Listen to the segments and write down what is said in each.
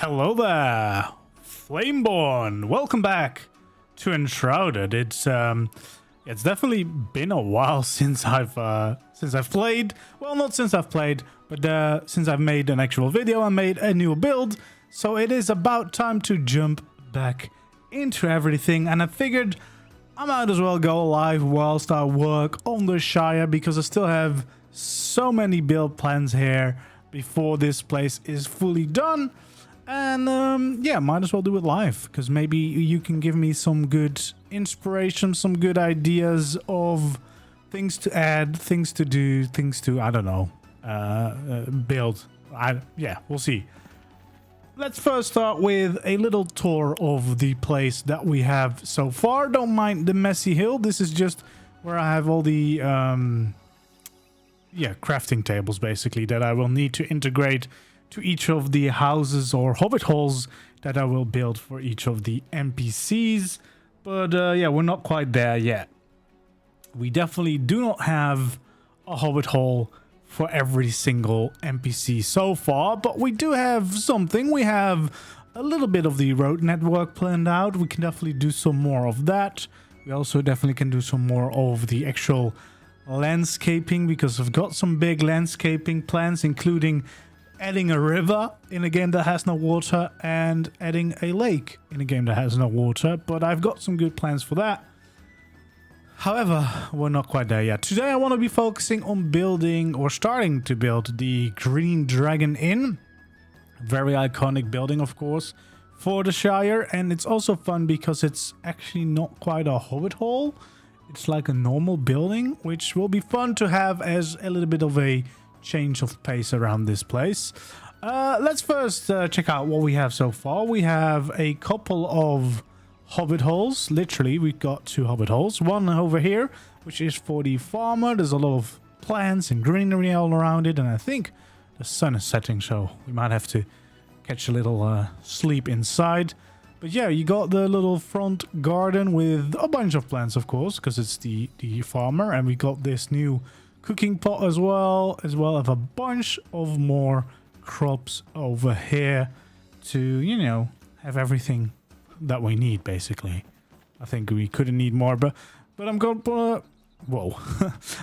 Hello there, Flameborn. Welcome back to Enshrouded. It's definitely been a while since I've played. Well, not since I've played, but since I've made an actual video and made a new build. So it is about time to jump back into everything, and I figured I might as well go live whilst I work on the Shire, because I still have so many build plans here before this place is fully done. And yeah, might as well do it live, because maybe you can give me some good inspiration, some good ideas of things to add, things to do, things to, I don't know, build. Yeah, we'll see. Let's first start with a little tour of the place that we have so far. Don't mind the messy hill. This is just where I have all the crafting tables, basically, that I will need to integrate to each of the houses or hobbit holes that I will build for each of the NPCs. But yeah, we're not quite there yet. We definitely do not have a hobbit hole for every single NPC so far, but we do have something. We have a little bit of the road network planned out. We can definitely do some more of that. We also definitely can do some more of the actual landscaping, because I've got some big landscaping plans, including adding a river in a game that has no water and adding a lake in a game that has no water. But I've got some good plans for that. However, we're not quite there yet. Today I want to be focusing on building, or starting to build, the Green Dragon Inn. Very iconic building, of course, for the Shire. And it's also fun because it's actually not quite a hobbit hole. It's like a normal building, which will be fun to have as a little bit of a change of pace around this place. Let's first check out what we have so far. We have a couple of hobbit holes. Literally, we've got 2 hobbit holes. One over here, which is for the farmer. There's a lot of plants and greenery all around it, and I think the sun is setting, so we might have to catch a little sleep inside. But yeah, you got the little front garden with a bunch of plants, of course, because it's the farmer. And we got this new cooking pot as well as a bunch of more crops over here to, you know, have everything that we need, basically. I think we couldn't need more, but I'm gonna whoa.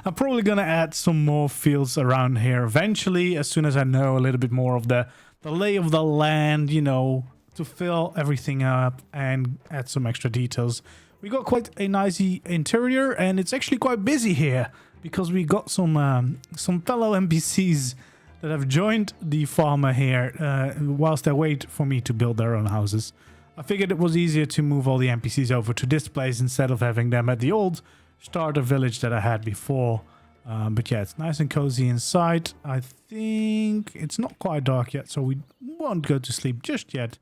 I'm probably gonna add some more fields around here eventually, as soon as I know a little bit more of the lay of the land, you know, to fill everything up and add some extra details. We got quite a nice interior, and it's actually quite busy here, because we got some fellow NPCs that have joined the farmer here whilst they wait for me to build their own houses. I figured it was easier to move all the NPCs over to this place instead of having them at the old starter village that I had before. But yeah, it's nice and cozy inside. I think it's not quite dark yet, so we won't go to sleep just yet,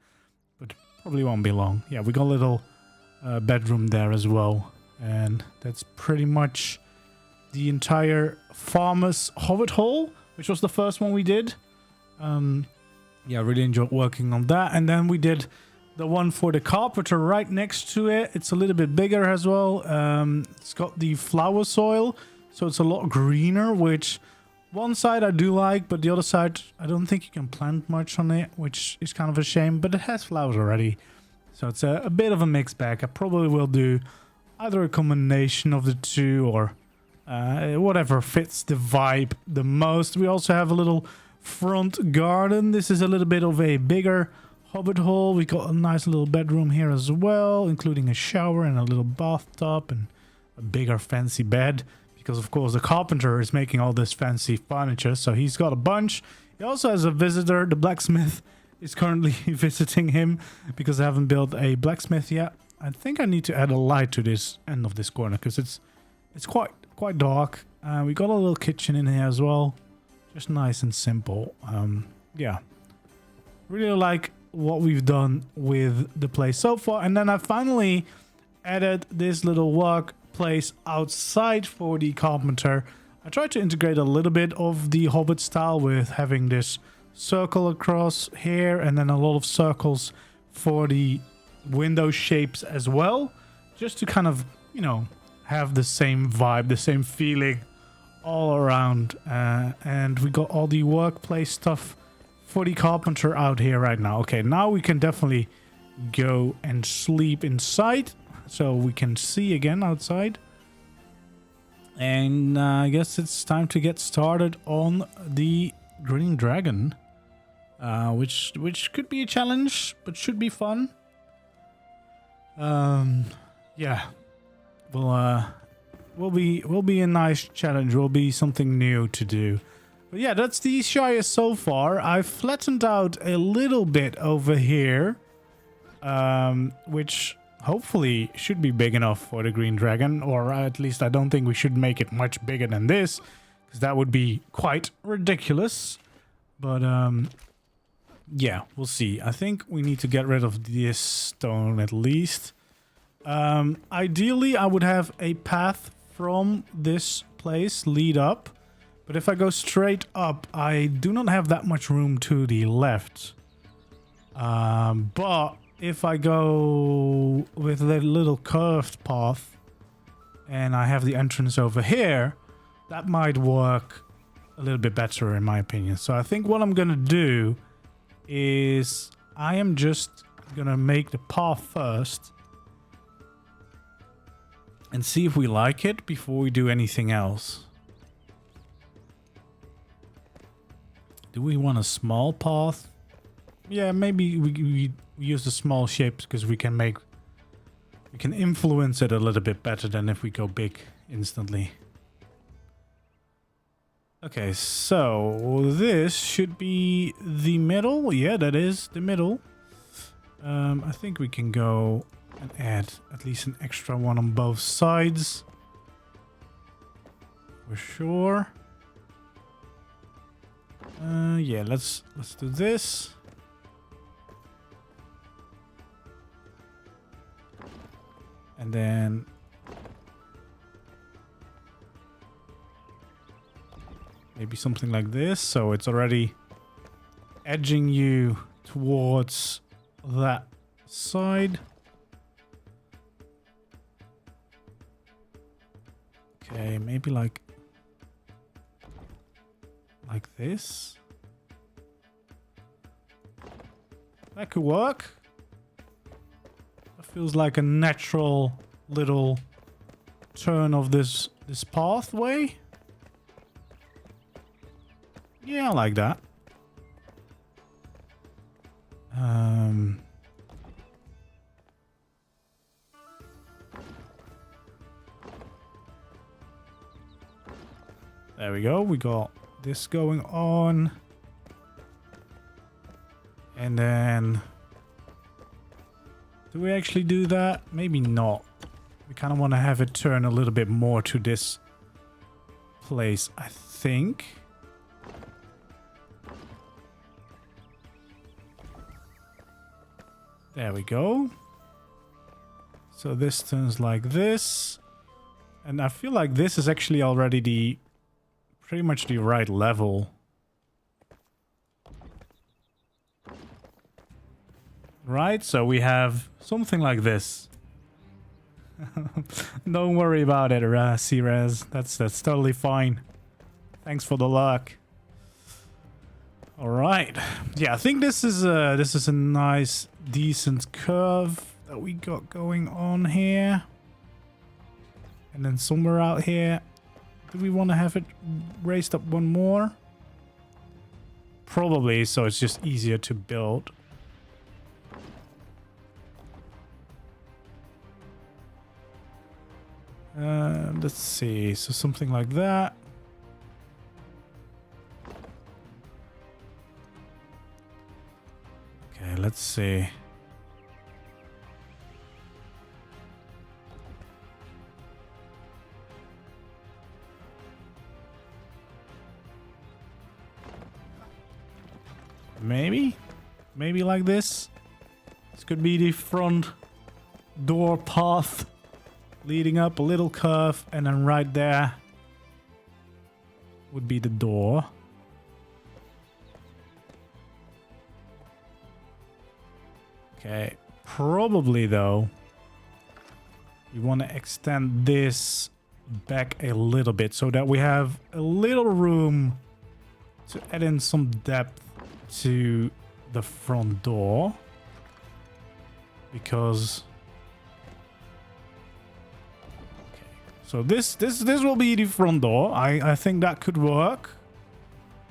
but probably won't be long. Yeah, we got a little bedroom there as well, and that's pretty much the entire farmer's hobbit hole, which was the first one we did. Yeah, I really enjoyed working on that. And then we did the one for the carpenter right next to it. It's a little bit bigger as well. It's got the flower soil, so it's a lot greener, which one side I do like, but the other side I don't think you can plant much on it, which is kind of a shame, but it has flowers already. So it's a bit of a mixed bag. I probably will do either a combination of the two, or whatever fits the vibe the most. We also have a little front garden. This is a little bit of a bigger hobbit hole. We got a nice little bedroom here as well, including a shower and a little bathtub and a bigger fancy bed, because of course the carpenter is making all this fancy furniture, so he's got a bunch. He also has a visitor. The blacksmith is currently visiting him, because I haven't built a blacksmith yet. I think I need to add a light to this end of this corner, because it's quite dark. We got a little kitchen in here as well, just nice and simple. Yeah, really like what we've done with the place so far. And then I finally added this little workplace outside for the carpenter. I tried to integrate a little bit of the hobbit style with having this circle across here, and then a lot of circles for the window shapes as well, just to kind of, you know, have the same vibe, the same feeling all around. And we got all the workplace stuff for the carpenter out here right now. Okay, now we can definitely go and sleep inside. So we can see again outside. And I guess it's time to get started on the Green Dragon. Which could be a challenge, but should be fun. Yeah. Will be a nice challenge. Will be something new to do. But yeah, that's the Shire so far. I've flattened out a little bit over here. Which hopefully should be big enough for the Green Dragon. Or at least I don't think we should make it much bigger than this. Because that would be quite ridiculous. But yeah, we'll see. I think we need to get rid of this stone at least. Ideally, I would have a path from this place lead up. But if I go straight up, I do not have that much room to the left. But if I go with a little curved path and I have the entrance over here, that might work a little bit better in my opinion. So I think what I'm going to do is I am just going to make the path first and see if we like it before we do anything else. Do we want a small path? Yeah, maybe we use the small shapes because we can influence it a little bit better than if we go big instantly. Okay, so this should be the middle. Yeah, that is the middle. I think we can go and add at least an extra one on both sides. For sure. Yeah, let's do this. And then maybe something like this, so it's already edging you towards that side. Okay, maybe like this. That could work. That feels like a natural little turn of this pathway. Yeah, I like that. There we go. We got this going on. And then do we actually do that? Maybe not. We kind of want to have it turn a little bit more to this place, I think. There we go. So this turns like this. And I feel like this is actually already pretty much the right level. Right, so we have something like this. Don't worry about it, C-Rez. That's totally fine. Thanks for the luck. All right. Yeah, I think this is a nice, decent curve that we got going on here. And then somewhere out here, do we want to have it raised up one more? Probably, so it's just easier to build. Let's see. So something like that. Okay, let's see. Maybe like this. This could be the front door path leading up, a little curve, and then right there would be the door. Okay, probably though, we want to extend this back a little bit so that we have a little room to add in some depth to the front door. Because... Okay. So this will be the front door. I think that could work.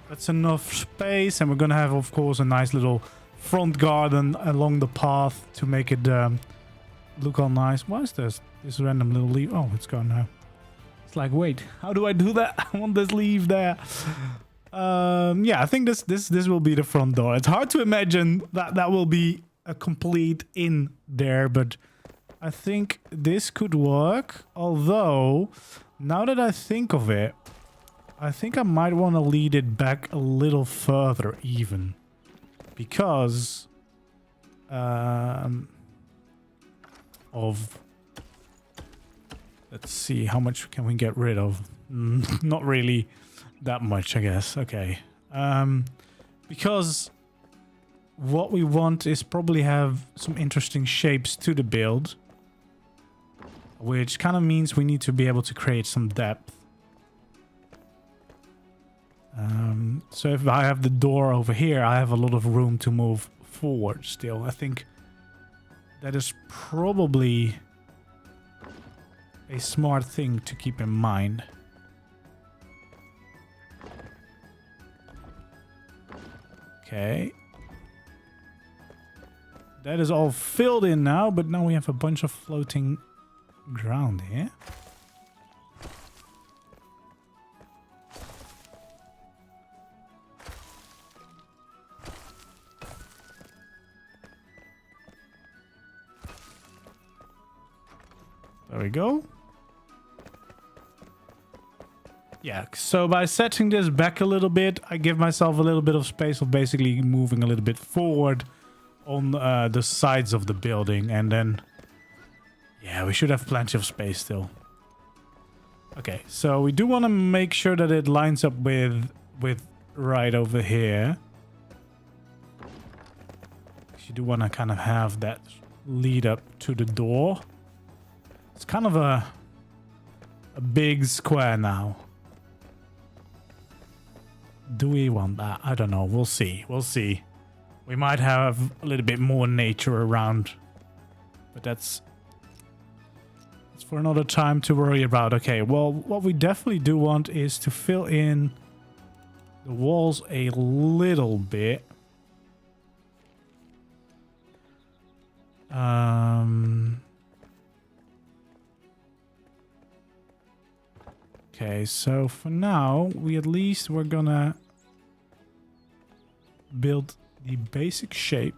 That's enough space. And we're going to have, of course, a nice little front garden along the path to make it look all nice. Why is this random little leaf? Oh, it's gone now. It's like, wait, how do I do that? I want this leaf there. Yeah, I think this will be the front door. It's hard to imagine that will be a complete in there, but I think this could work. Although, now that I think of it, I think I might want to lead it back a little further even. Because of... Let's see, how much can we get rid of? Not really that much, I guess. Okay. Because what we want is probably have some interesting shapes to the build. Which kind of means we need to be able to create some depth. So if I have the door over here, I have a lot of room to move forward still. I think that is probably a smart thing to keep in mind. Okay. That is all filled in now, but now we have a bunch of floating ground here. There we go. Yeah, so by setting this back a little bit, I give myself a little bit of space of basically moving a little bit forward on the sides of the building. And then, yeah, we should have plenty of space still. Okay, so we do want to make sure that it lines up with right over here. You do want to kind of have that lead up to the door. It's kind of a big square now. Do we want that? I don't know. We'll see. We'll see. We might have a little bit more nature around. But that's for another time to worry about. Okay, well, what we definitely do want is to fill in the walls a little bit. Okay, so for now, we're gonna build the basic shape.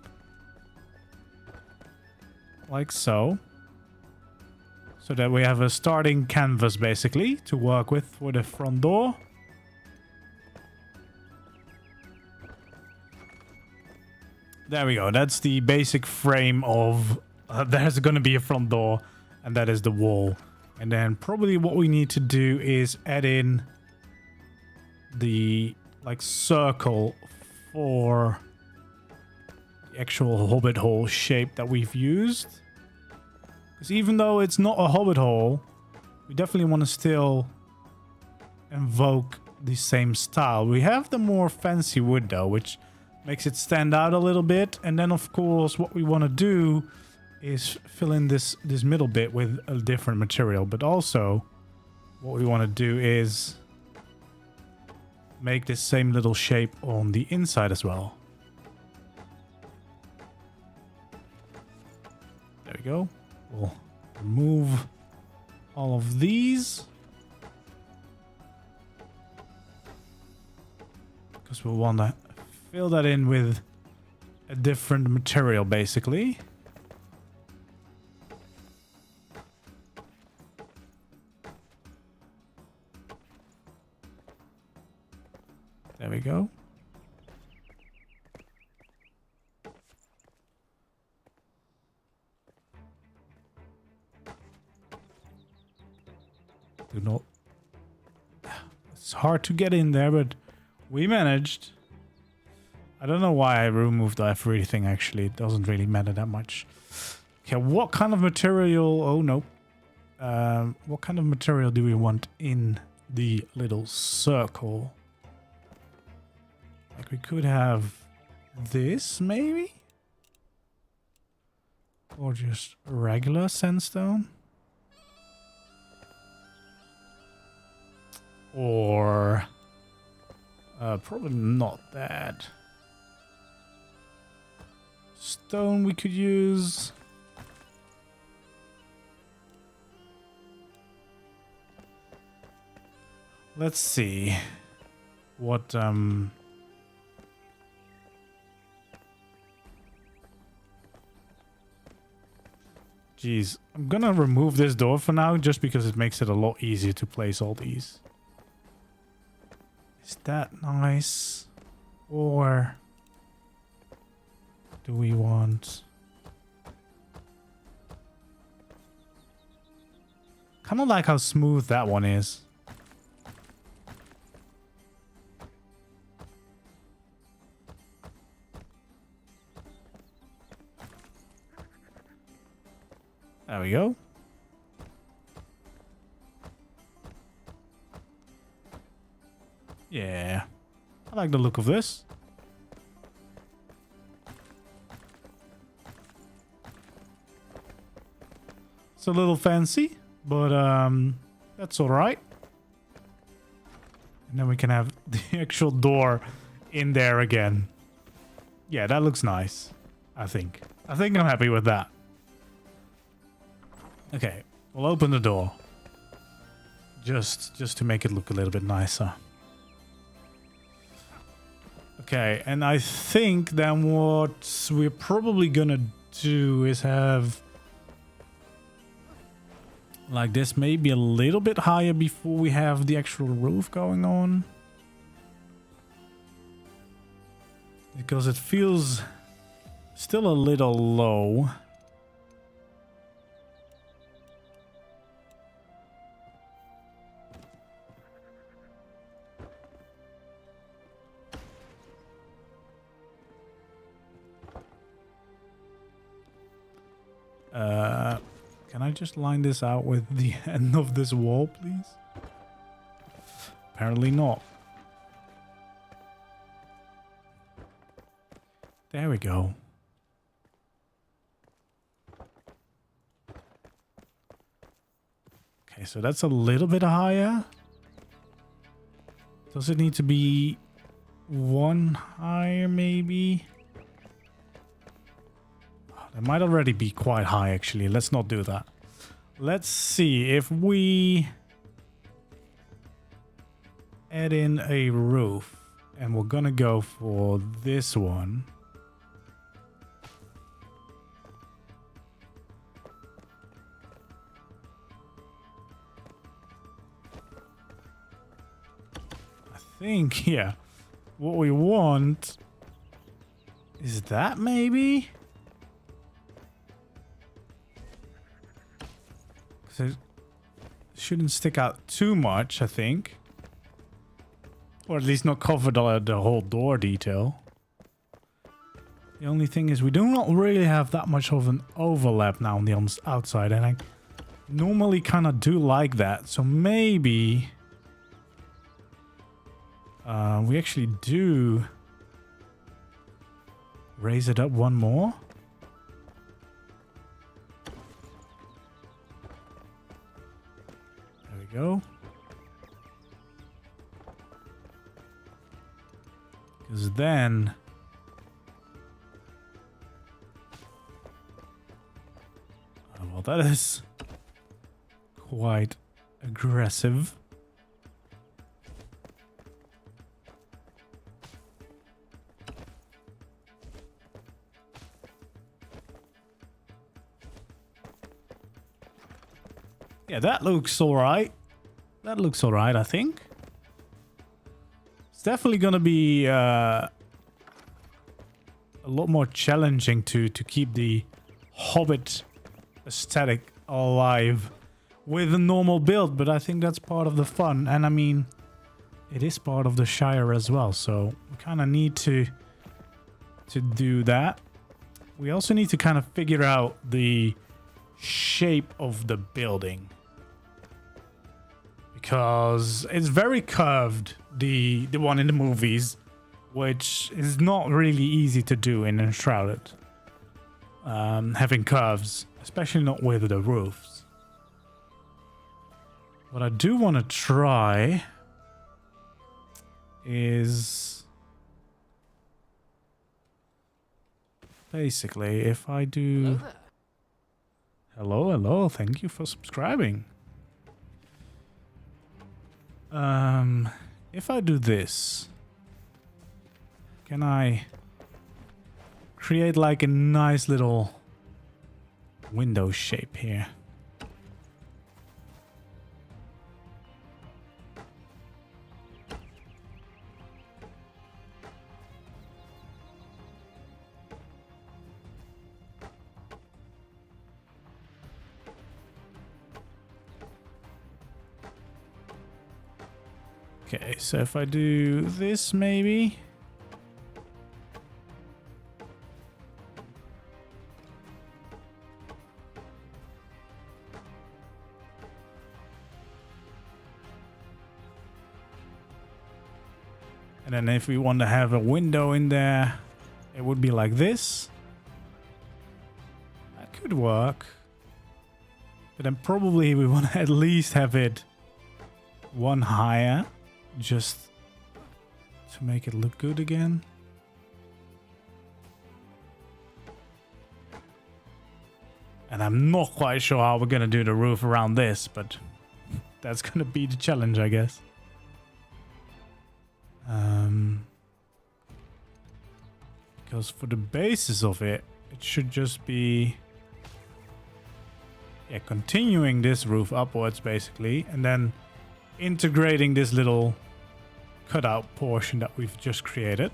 Like so. So that we have a starting canvas, basically, to work with for the front door. There we go. That's the basic frame of... there's gonna be a front door, and that is the wall. And then probably what we need to do is add in the circle for the actual hobbit hole shape that we've used. Because even though it's not a hobbit hole, we definitely want to still invoke the same style. We have the more fancy wood though, which makes it stand out a little bit. And then of course what we want to do is fill in this middle bit with a different material. But also, what we want to do is make this same little shape on the inside as well. There we go. We'll remove all of these. Because we'll want to fill that in with a different material, basically. There we go. Do not... It's hard to get in there, but we managed. I don't know why I removed everything, actually. It doesn't really matter that much. Okay, what kind of material... Oh, no. What kind of material do we want in the little circle? Like we could have this, maybe? Or just regular sandstone? Or... probably not that. Stone we could use. Let's see. What, Geez, I'm gonna remove this door for now just because it makes it a lot easier to place all these. Is that nice? Or do we want... Kind of like how smooth that one is. There we go. Yeah. I like the look of this. It's a little fancy, but that's all right. And then we can have the actual door in there again. Yeah, that looks nice. I think I'm happy with that. Okay, we'll open the door. Just to make it look a little bit nicer. Okay, and I think then what we're probably gonna do is have like this, maybe a little bit higher before we have the actual roof going on. Because it feels still a little low. Can I just line this out with the end of this wall, please? Apparently not. There we go. Okay, so that's a little bit higher. Does it need to be one higher, maybe? That might already be quite high, actually. Let's not do that. Let's see if we add in a roof. And we're gonna go for this one. I think, yeah. What we want is that, maybe? So it shouldn't stick out too much, I think. Or at least not cover the whole door detail. The only thing is we do not really have that much of an overlap now on the outside. And I normally kind of do like that. So maybe we actually do raise it up one more. Go. Because then well, that is quite aggressive. Yeah, that looks all right. That looks all right, I think. It's definitely going to be a lot more challenging to keep the Hobbit aesthetic alive with a normal build, but I think that's part of the fun. And I mean, it is part of the Shire as well, so we kind of need to do that. We also need to kind of figure out the shape of the building. Because it's very curved, the one in the movies. which is not really easy to do in Enshrouded. Having curves, especially not with the roofs. What I do want to try is basically if I do... Hello, hello, thank you for subscribing. If I do this, can I create like a nice little window shape here? Okay, so if I do this maybe. And then if we want to have a window in there, it would be like this. That could work. But then probably we want to at least have it one higher, just to make it look good again. And I'm not quite sure how we're going to do the roof around this, but that's going to be the challenge, I guess. Because for the basis of it, it should just be continuing this roof upwards basically, and then integrating this little cutout portion that we've just created.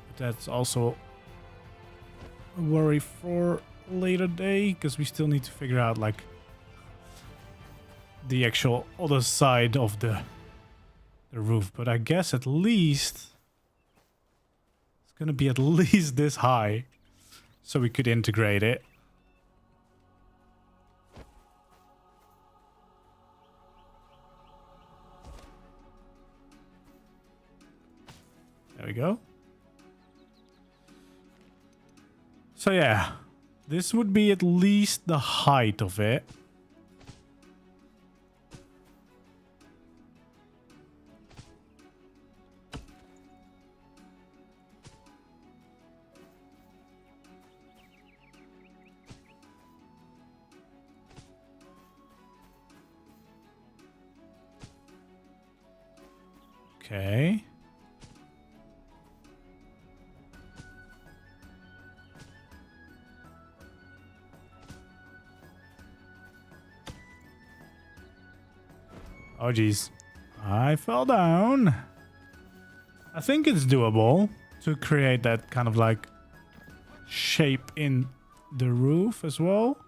But that's also a worry for a later day, because we still need to figure out like the actual other side of the roof. But I guess at least it's gonna be at least this high, so we could integrate it. There we go. So yeah, this would be at least the height of it. Okay. Oh geez, I fell down. I think it's doable to create that kind of like shape in the roof as well.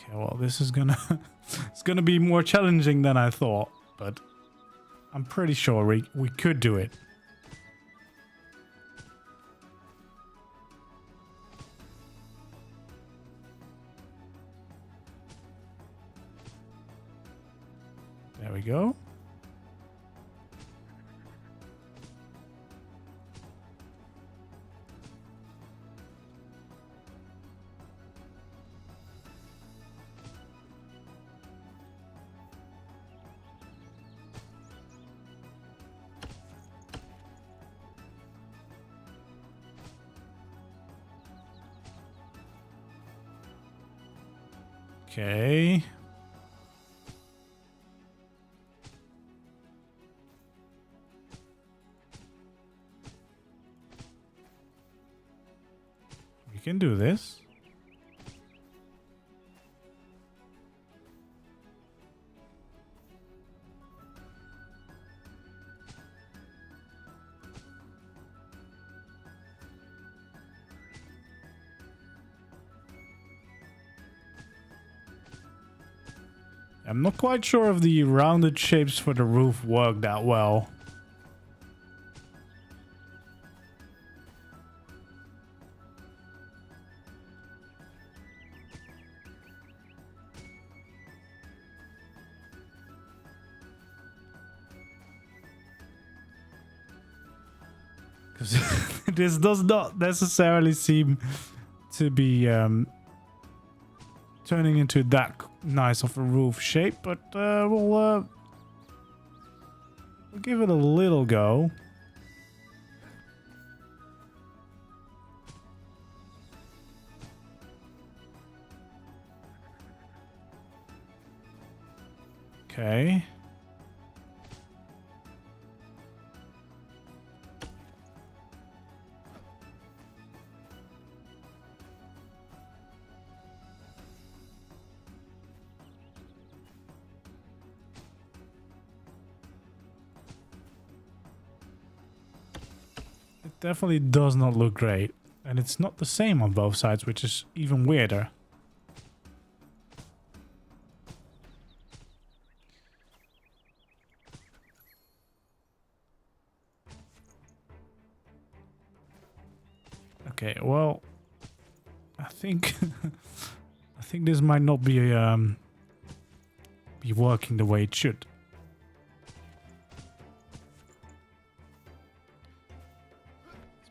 Okay, well, this is gonna it's gonna be more challenging than I thought, but I'm pretty sure we could do it. There we go. Okay. We can do this. I'm not quite sure if the rounded shapes for the roof work that well. Because this does not necessarily seem to be turning into that nice of a roof shape, but we'll give it a little go. Okay. Definitely does not look great, and it's not the same on both sides, which is even weirder. Okay, well, I think I think this might not be working the way it should.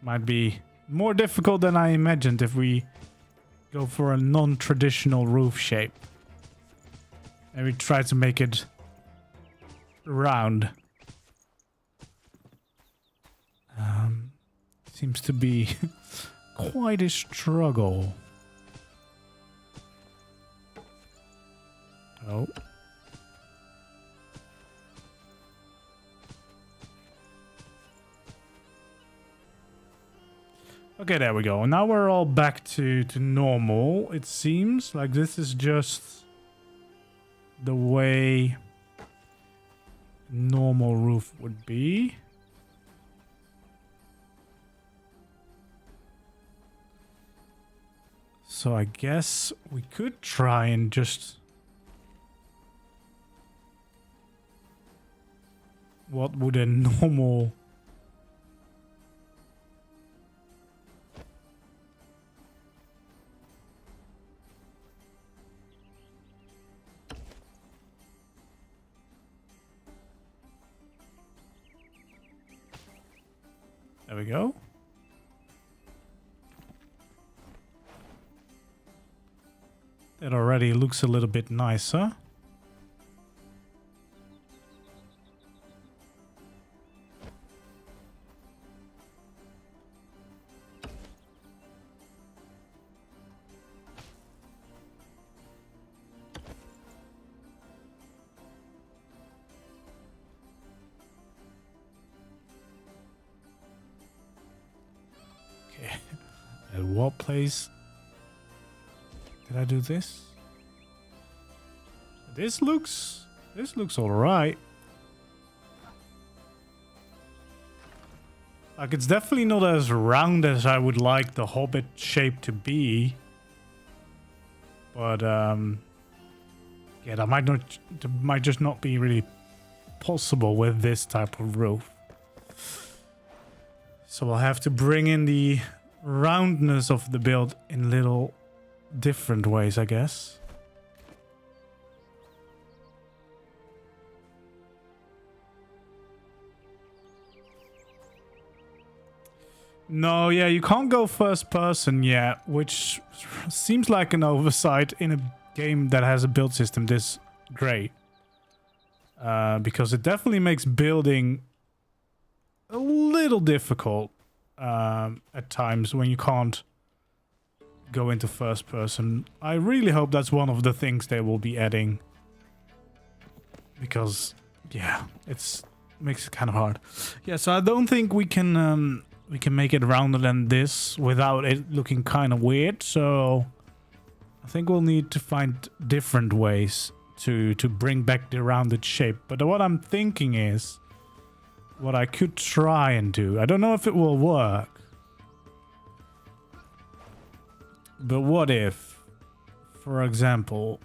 Might be more difficult than I imagined if we go for a non-traditional roof shape. And we try to make it round. Seems to be quite a struggle. Oh. Okay, there we go. Now we're all back to normal. It seems like this is just the way normal roof would be. So I guess we could try and just... What would a normal... There we go. That already looks a little bit nicer. At what place did I do this? This looks all right. Like, it's definitely not as round as I would like the Hobbit shape to be. But yeah, that might just not be really possible with this type of roof. So we'll have to bring in the roundness of the build in little different ways, I guess. No, yeah, you can't go first person yet, which seems like an oversight in a game that has a build system this great. Because it definitely makes building a little difficult at times when you can't go into first person. I really hope that's one of the things they will be adding, because yeah, makes it kind of hard. Yeah, so I don't think we can make it rounder than this without it looking kind of weird. So I think we'll need to find different ways to bring back the rounded shape. But what I'm thinking is, what I could try and do, I don't know if it will work, but what if, for example,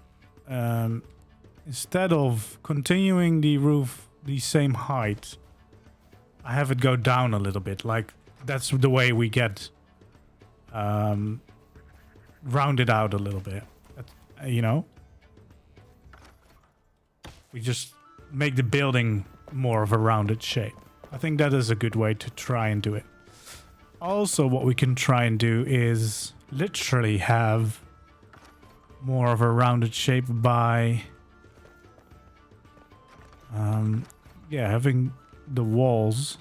instead of continuing the roof the same height, I have it go down a little bit. Like, that's the way we get rounded out a little bit. You know? We just make the building more of a rounded shape. I think that is a good way to try and do it. Also, what we can try and do is literally have more of a rounded shape by yeah, having the walls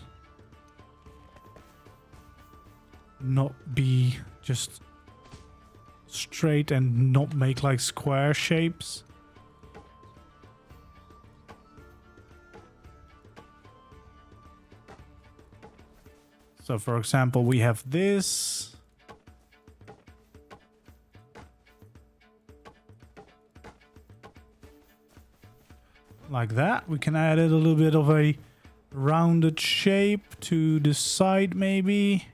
not be just straight and not make like square shapes. So for example, we have this. Like that. We can add it a little bit of a rounded shape to the side maybe.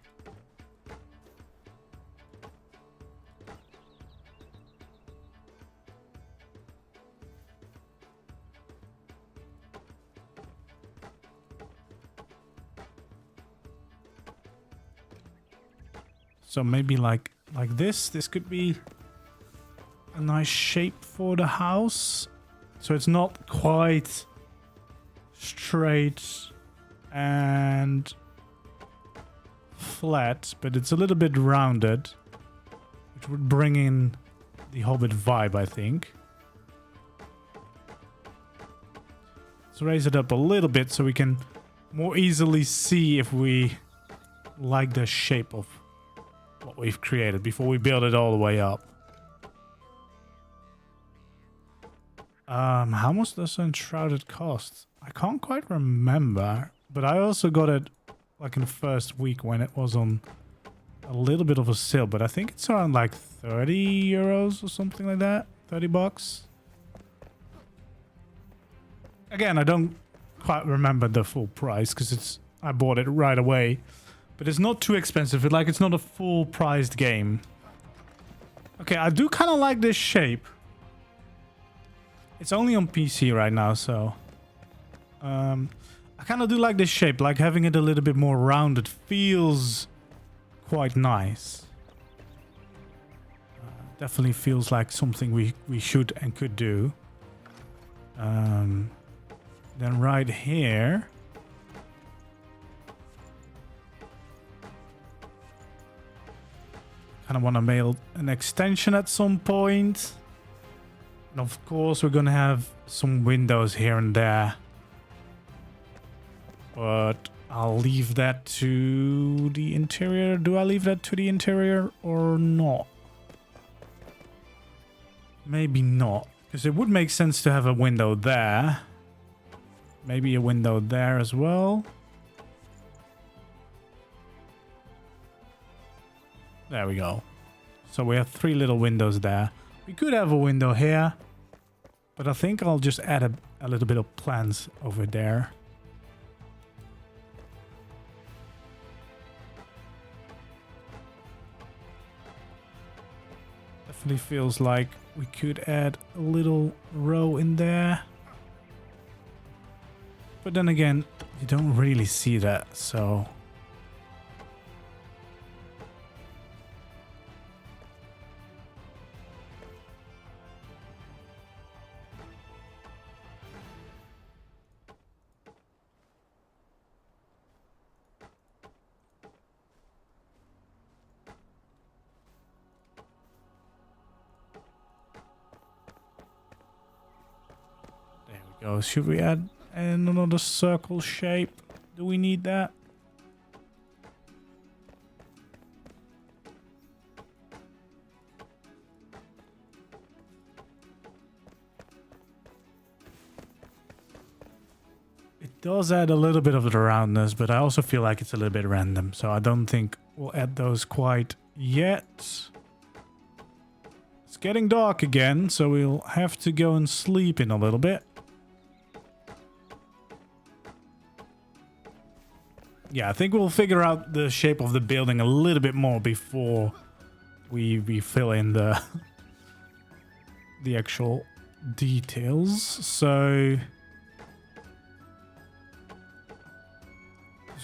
So maybe like this. This could be a nice shape for the house. So it's not quite straight and flat, but it's a little bit rounded, which would bring in the Hobbit vibe, I think. Let's raise it up a little bit so we can more easily see if we like the shape of what we've created before we build it all the way up. How much does Enshrouded cost? I can't quite remember, but I also got it like in the first week when it was on a little bit of a sale, but I think it's around like 30 euros or something like that. 30 bucks. Again, I don't quite remember the full price because I bought it right away, but it's not too expensive. It's not a full priced game. Okay, I do kind of like this shape. It's only on PC right now, so I kind of do like this shape. Like having it a little bit more rounded feels quite nice. Definitely feels like something we should and could do. Then right here, kind of want to make an extension at some point. And of course, we're going to have some windows here and there. But I'll leave that to the interior. Do I leave that to the interior or not? Maybe not. Because it would make sense to have a window there. Maybe a window there as well. There we go. So we have 3 little windows there. We could have a window here, but I think I'll just add a little bit of plants over there. Definitely feels like we could add a little row in there. But then again, you don't really see that, so... Go. Should we add another circle shape? Do we need that? It does add a little bit of the roundness, but I also feel like it's a little bit random, so I don't think we'll add those quite yet. It's getting dark again, so we'll have to go and sleep in a little bit. Yeah, I think we'll figure out the shape of the building a little bit more before we fill in the actual details. So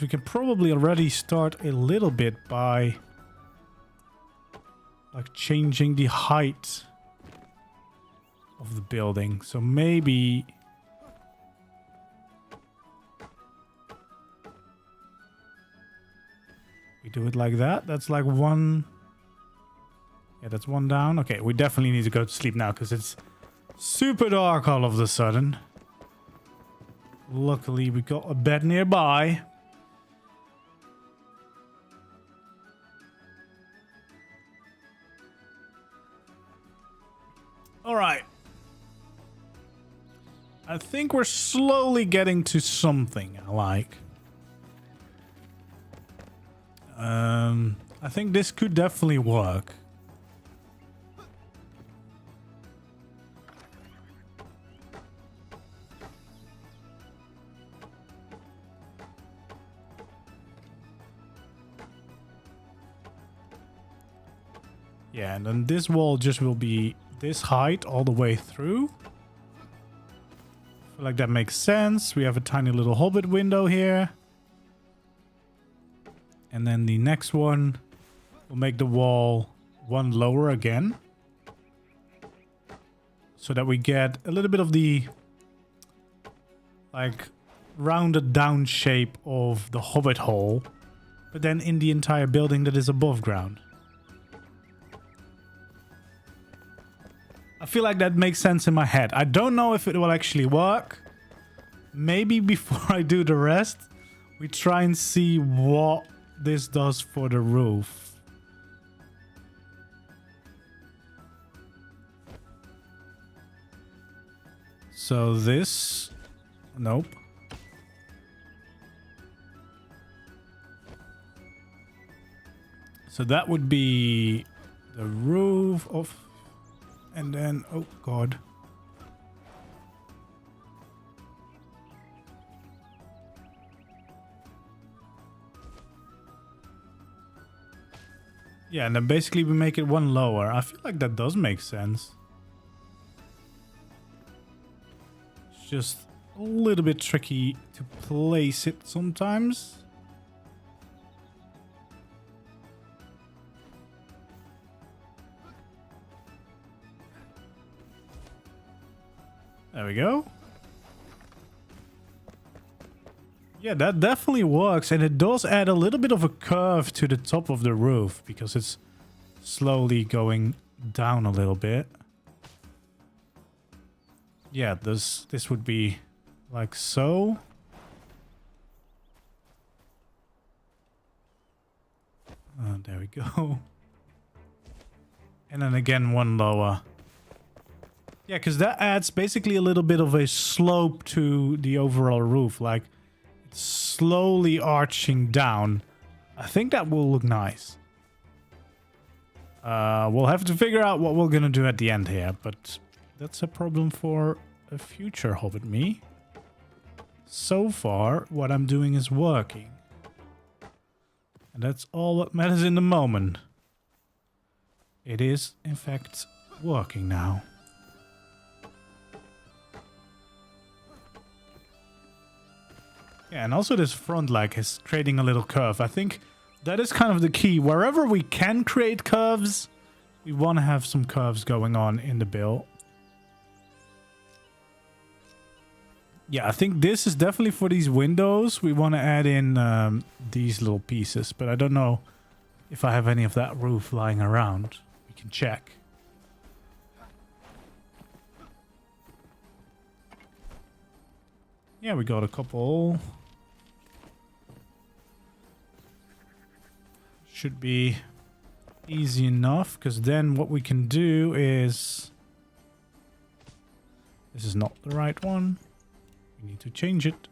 we can probably already start a little bit by like changing the height of the building. So maybe we do it like that. That's like one. Yeah, that's one down. Okay, we definitely need to go to sleep now because it's super dark all of a sudden. Luckily, we got a bed nearby. All right. I think we're slowly getting to something I like. I think this could definitely work. Yeah, and then this wall just will be this height all the way through. I feel like that makes sense. We have a tiny little hobbit window here. And then the next one will make the wall one lower again. So that we get a little bit of the like rounded down shape of the hobbit hole. But then in the entire building that is above ground. I feel like that makes sense in my head. I don't know if it will actually work. Maybe before I do the rest, we try and see what this does for the roof. So this... Nope. So that would be the roof of... And then, oh god. Yeah, and then basically we make it one lower. I feel like that does make sense. It's just a little bit tricky to place it sometimes. There we go. Yeah, that definitely works. And it does add a little bit of a curve to the top of the roof because it's slowly going down a little bit. Yeah, this would be like so. There we go. And then again, one lower. Yeah, because that adds basically a little bit of a slope to the overall roof. Like, it's slowly arching down. I think that will look nice. We'll have to figure out what we're going to do at the end here. But that's a problem for a future Hobbit me. So far, what I'm doing is working. And that's all that matters in the moment. It is, in fact, working now. Yeah, and also this front leg is creating a little curve. I think that is kind of the key. Wherever we can create curves, we want to have some curves going on in the build. Yeah, I think this is definitely for these windows. We want to add in these little pieces, but I don't know if I have any of that roof lying around. We can check. Yeah, we got a couple. Should be easy enough, because then what we can do is... This is not the right one. We need to change it.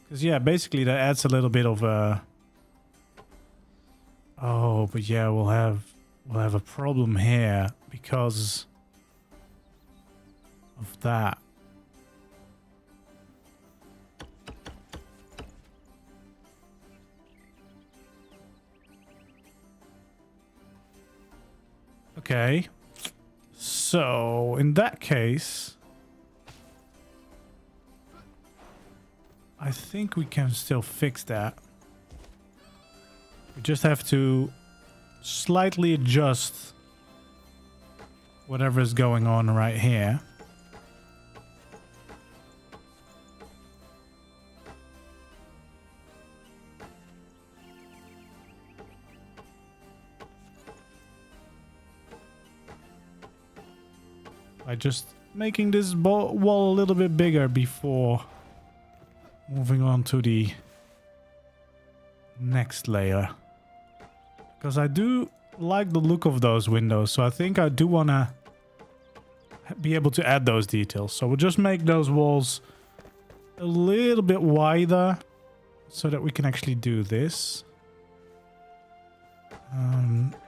Because, yeah, basically that adds a little bit of a... Oh, but yeah, we'll have a problem here because of that. Okay. So, in that case, I think we can still fix that. We just have to slightly adjust whatever is going on right here. By just making this wall a little bit bigger before moving on to the next layer. Because I do like the look of those windows, so I think I do want to be able to add those details. So we'll just make those walls a little bit wider so that we can actually do this.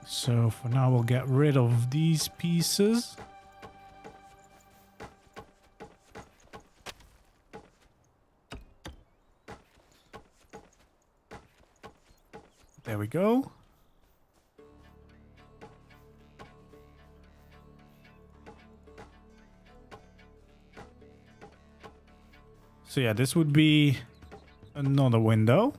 So for now we'll get rid of these pieces. There we go. So yeah, this would be another window.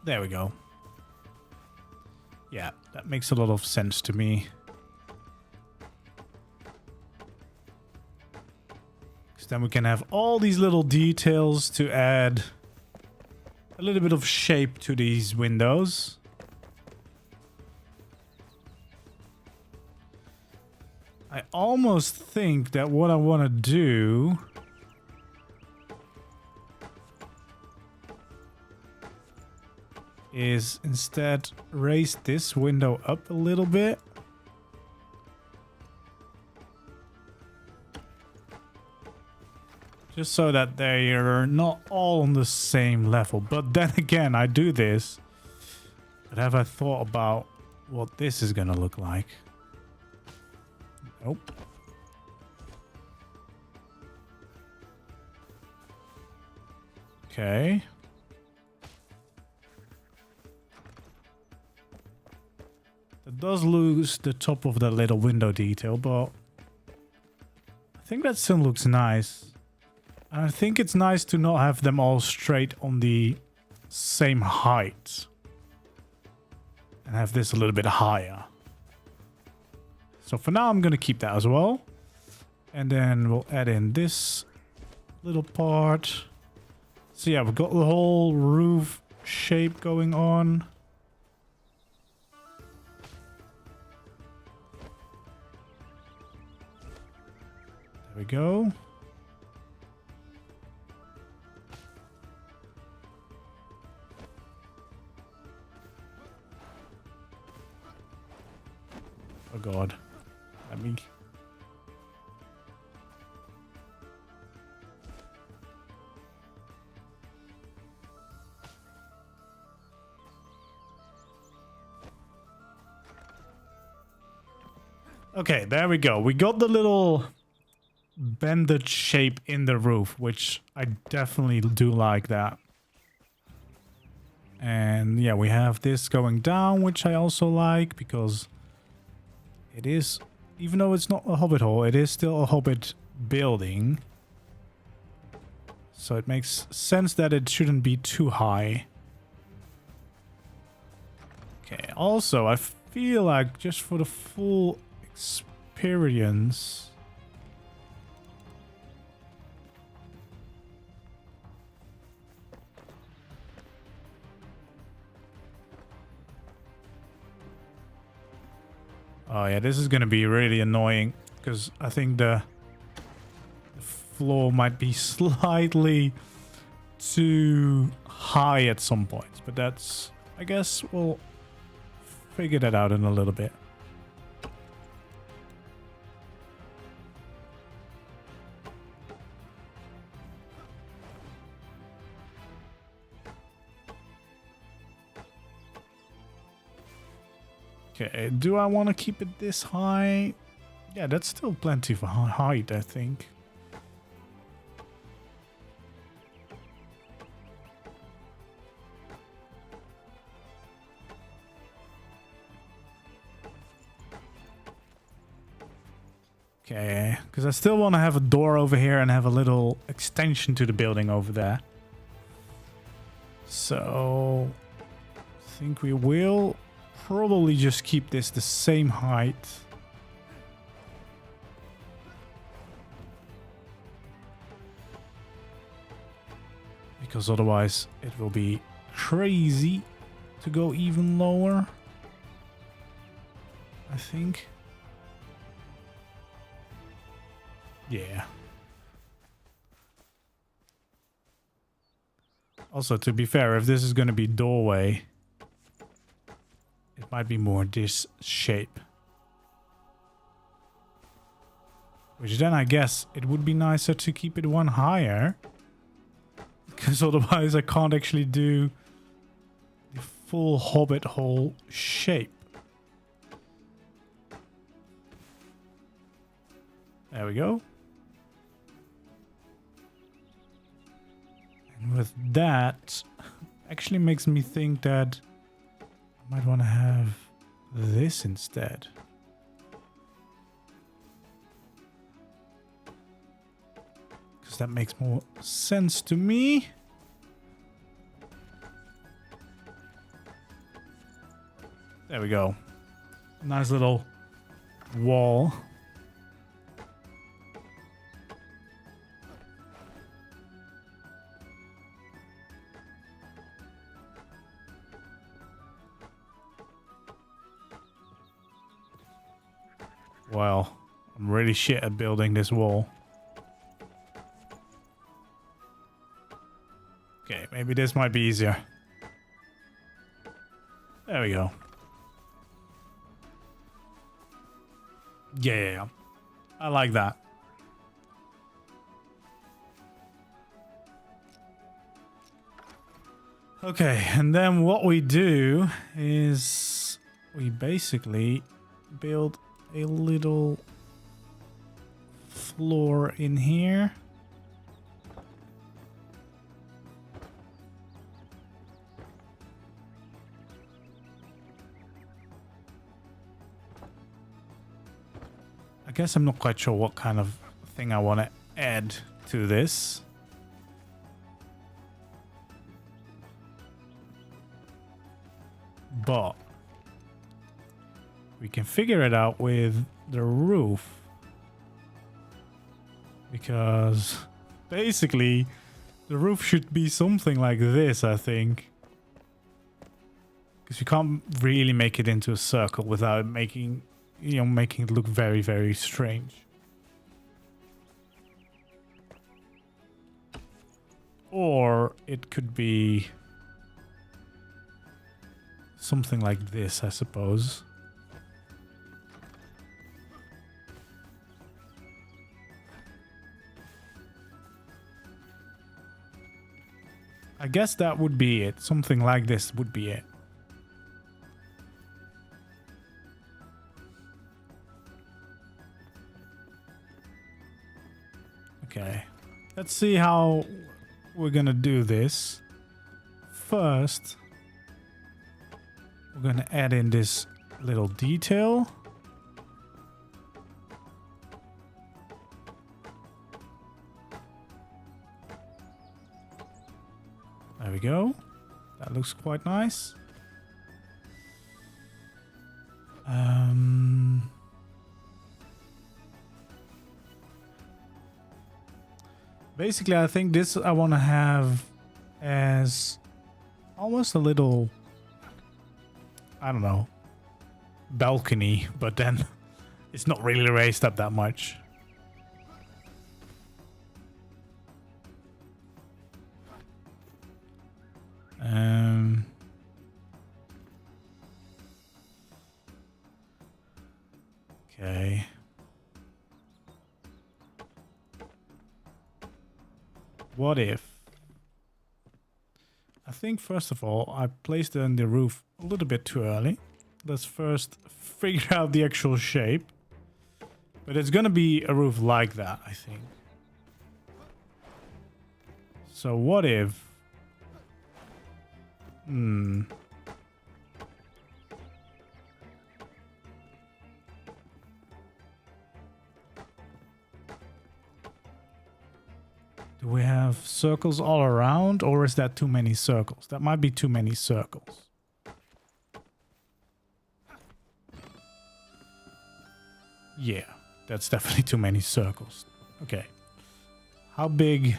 There we go. Yeah, that makes a lot of sense to me. Because then we can have all these little details to add a little bit of shape to these windows. I almost think that what I want to do is instead raise this window up a little bit. Just so that they are not all on the same level. But then again, I do this. But have I thought about what this is gonna look like? Nope. Okay. It does lose the top of the little window detail, but I think that still looks nice. And I think it's nice to not have them all straight on the same height. And have this a little bit higher. So for now, I'm going to keep that as well. And then we'll add in this little part. So yeah, we've got the whole roof shape going on. There we go. Oh God. Let me... Okay, there we go. We got the little bended shape in the roof, which I definitely do like that. And yeah, we have this going down, which I also like because it is, even though it's not a hobbit hole, it is still a hobbit building. So it makes sense that it shouldn't be too high. Okay, also I feel like just for the full experience, oh yeah, this is gonna be really annoying because I think the floor might be slightly too high at some points, but that's, I guess we'll figure that out in a little bit. Okay, do I want to keep it this high? Yeah, that's still plenty for height, I think. Okay, because I still want to have a door over here and have a little extension to the building over there. So, I think we will probably just keep this the same height. Because otherwise it will be crazy to go even lower, I think. Yeah. Also, to be fair, if this is going to be doorway, it might be more this shape. Which then I guess it would be nicer to keep it one higher. Because otherwise I can't actually do the full hobbit hole shape. There we go. And with that, actually makes me think that I might want to have this instead. Because that makes more sense to me. There we go. Nice little wall. Well, I'm really shit at building this wall. Okay, maybe this might be easier. There we go. Yeah. I like that. Okay, and then what we do is we basically build a little floor in here. I guess I'm not quite sure what kind of thing I want to add to this. But we can figure it out with the roof. Because basically the roof should be something like this, I think. Because you can't really make it into a circle without making it look very, very strange. Or it could be something like this, I suppose. I guess that would be it. Something like this would be it. Okay. Let's see how we're gonna do this. First, we're gonna add in this little detail. There we go. That looks quite nice. Basically, I think this I want to have as almost a little, I don't know, balcony, but then it's not really raised up that much. Okay. What if? I think first of all, I placed it on the roof a little bit too early. let's first figure out the actual shape. But it's gonna be a roof like that, I think. So what if... Do we have circles all around, or is that too many circles? That might be too many circles. Yeah, that's definitely too many circles. Okay. How big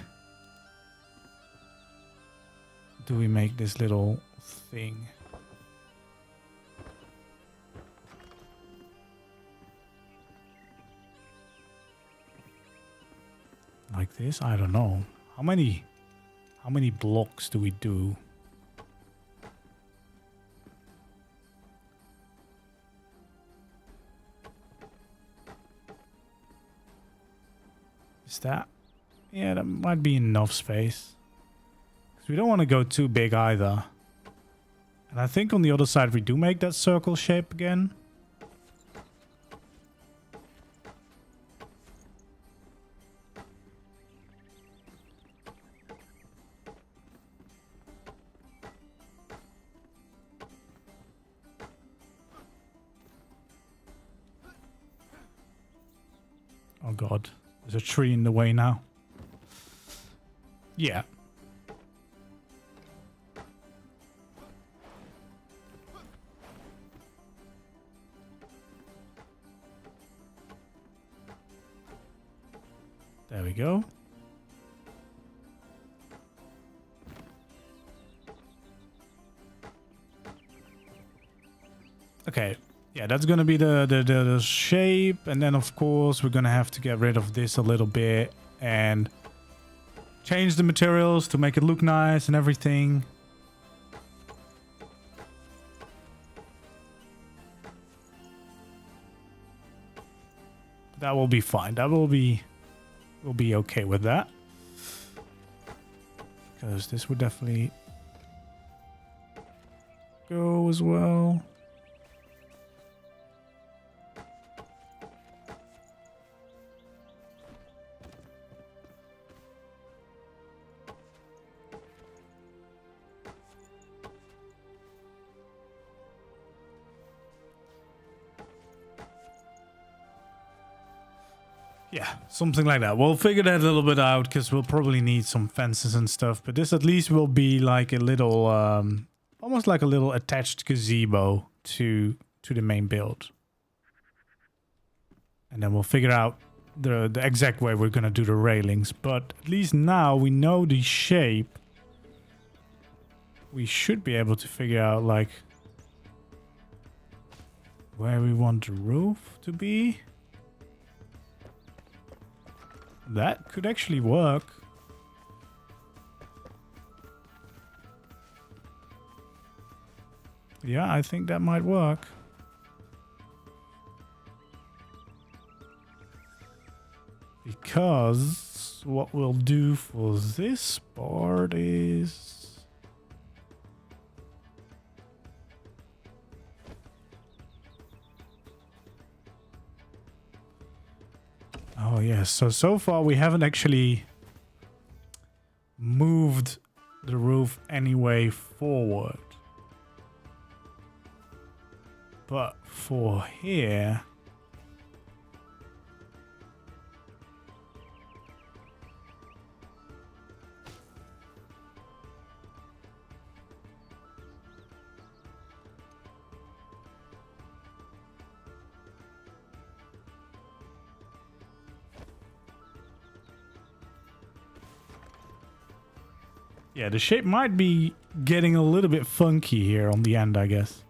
do we make this little thing? Like this? I don't know. How many blocks do we do? Is that? Yeah, that might be enough space. 'Cause we don't want to go too big either. And I think on the other side we do make that circle shape again. Oh god, there's a tree in the way now. Yeah. There we go. Okay. Yeah, that's gonna be the shape, and then of course we're gonna have to get rid of this a little bit and change the materials to make it look nice and everything. That will be fine. That will be, we'll be okay with that. Because this would definitely go as well. Yeah, something like that. We'll figure that a little bit out because we'll probably need some fences and stuff. But this at least will be like a little, almost like a little attached gazebo to the main build. And then we'll figure out the exact way we're going to do the railings. But at least now we know the shape. We should be able to figure out like where we want the roof to be. That could actually work. Yeah, I think that might work. Because what we'll do for this part is... Oh yes, so far we haven't actually moved the roof any way forward. But for here... Yeah, the shape might be getting a little bit funky here on the end, I guess.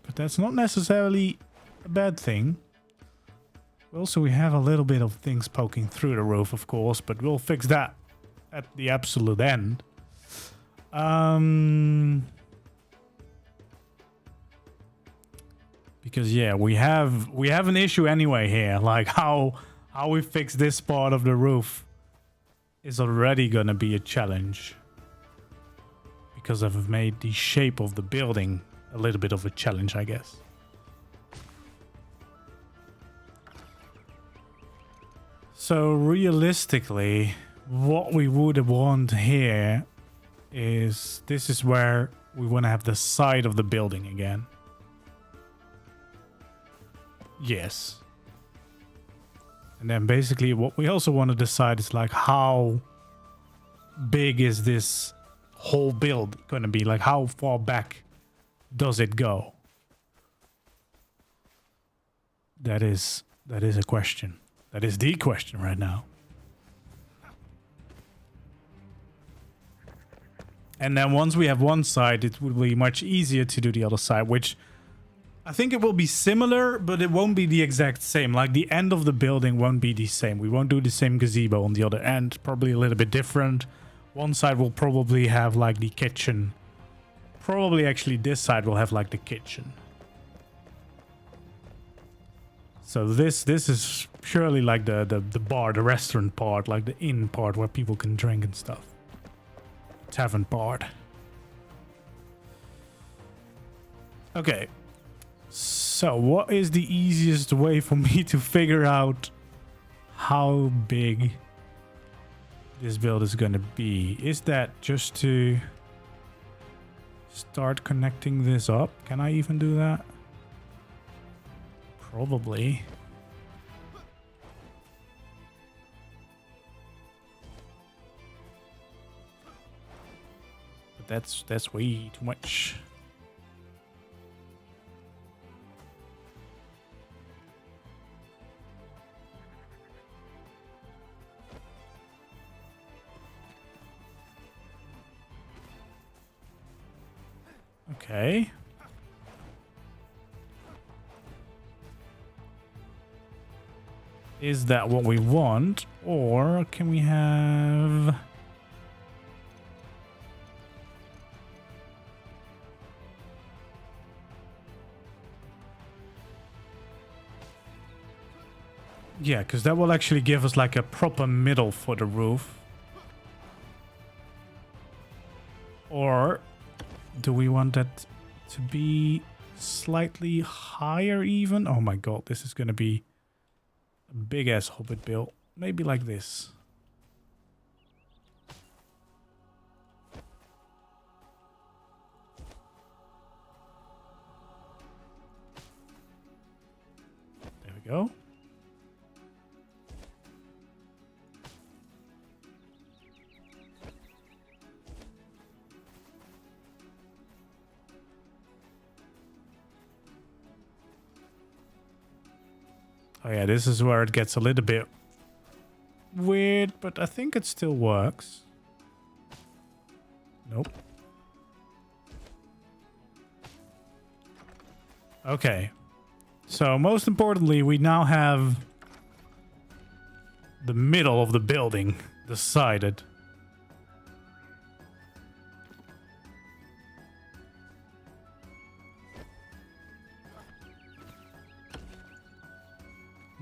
But that's not necessarily a bad thing. Also, we have a little bit of things poking through the roof, of course, but we'll fix that at the absolute end. Because yeah, we have an issue anyway here. Like how how we fix this part of the roof is already gonna be a challenge. Because I've made the shape of the building a little bit of a challenge, I guess. So realistically, what we would want here is this is where we want to have the side of the building again. Yes. And then basically what we also want to decide is like how big is this whole build going to be? Like how far back does it go? That is a question. That is the question right now. And then once we have one side, it will be much easier to do the other side, which I think it will be similar, but it won't be the exact same. Like the end of the building won't be the same. We won't do the same gazebo on the other end. Probably a little bit different. One side will probably have like the kitchen. Probably actually this side will have like the kitchen. So this is purely like the bar, the restaurant part, like the inn part where people can drink and stuff. Tavern part. Okay. So what is the easiest way for me to figure out how big this build is going to be? Is that just to start connecting this up? Can I even do that? Probably. But that's way too much. Okay. Is that what we want? Or can we have... Yeah, because that will actually give us like a proper middle for the roof. Or do we want that to be slightly higher even? Oh my god, this is going to be a big ass hobbit build. Maybe like this. There we go. Oh yeah, this is where it gets a little bit weird, but I think it still works. Nope. Okay. So most importantly, we now have the middle of the building decided.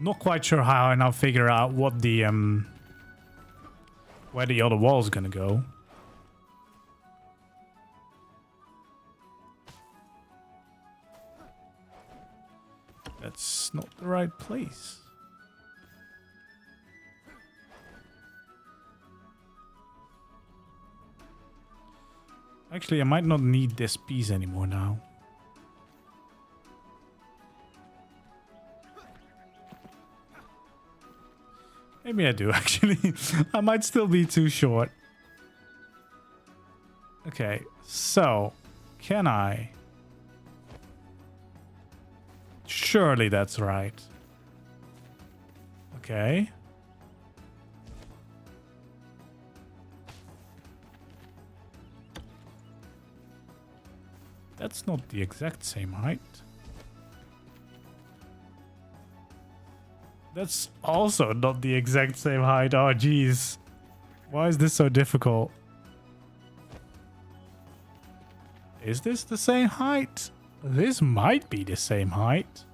Not quite sure how I now figure out what the where the other wall is gonna go. That's not the right place. Actually, I might not need this piece anymore now. Maybe I do, actually. I might still be too short. Okay, so can I? Surely that's right. Okay. That's not the exact same height. That's also not the exact same height. Oh, jeez. Why is this so difficult? Is this the same height? This might be the same height.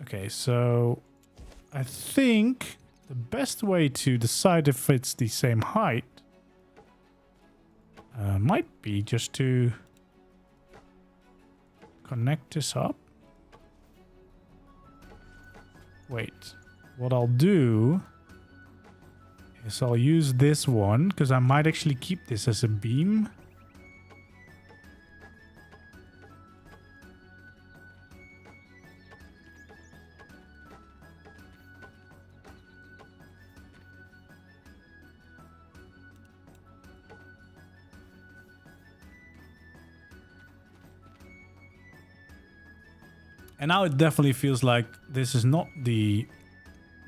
Okay, so I think the best way to decide if it's the same height might be just to connect this up. Wait, what I'll do is I'll use this one because I might actually keep this as a beam. And now it definitely feels like this is not the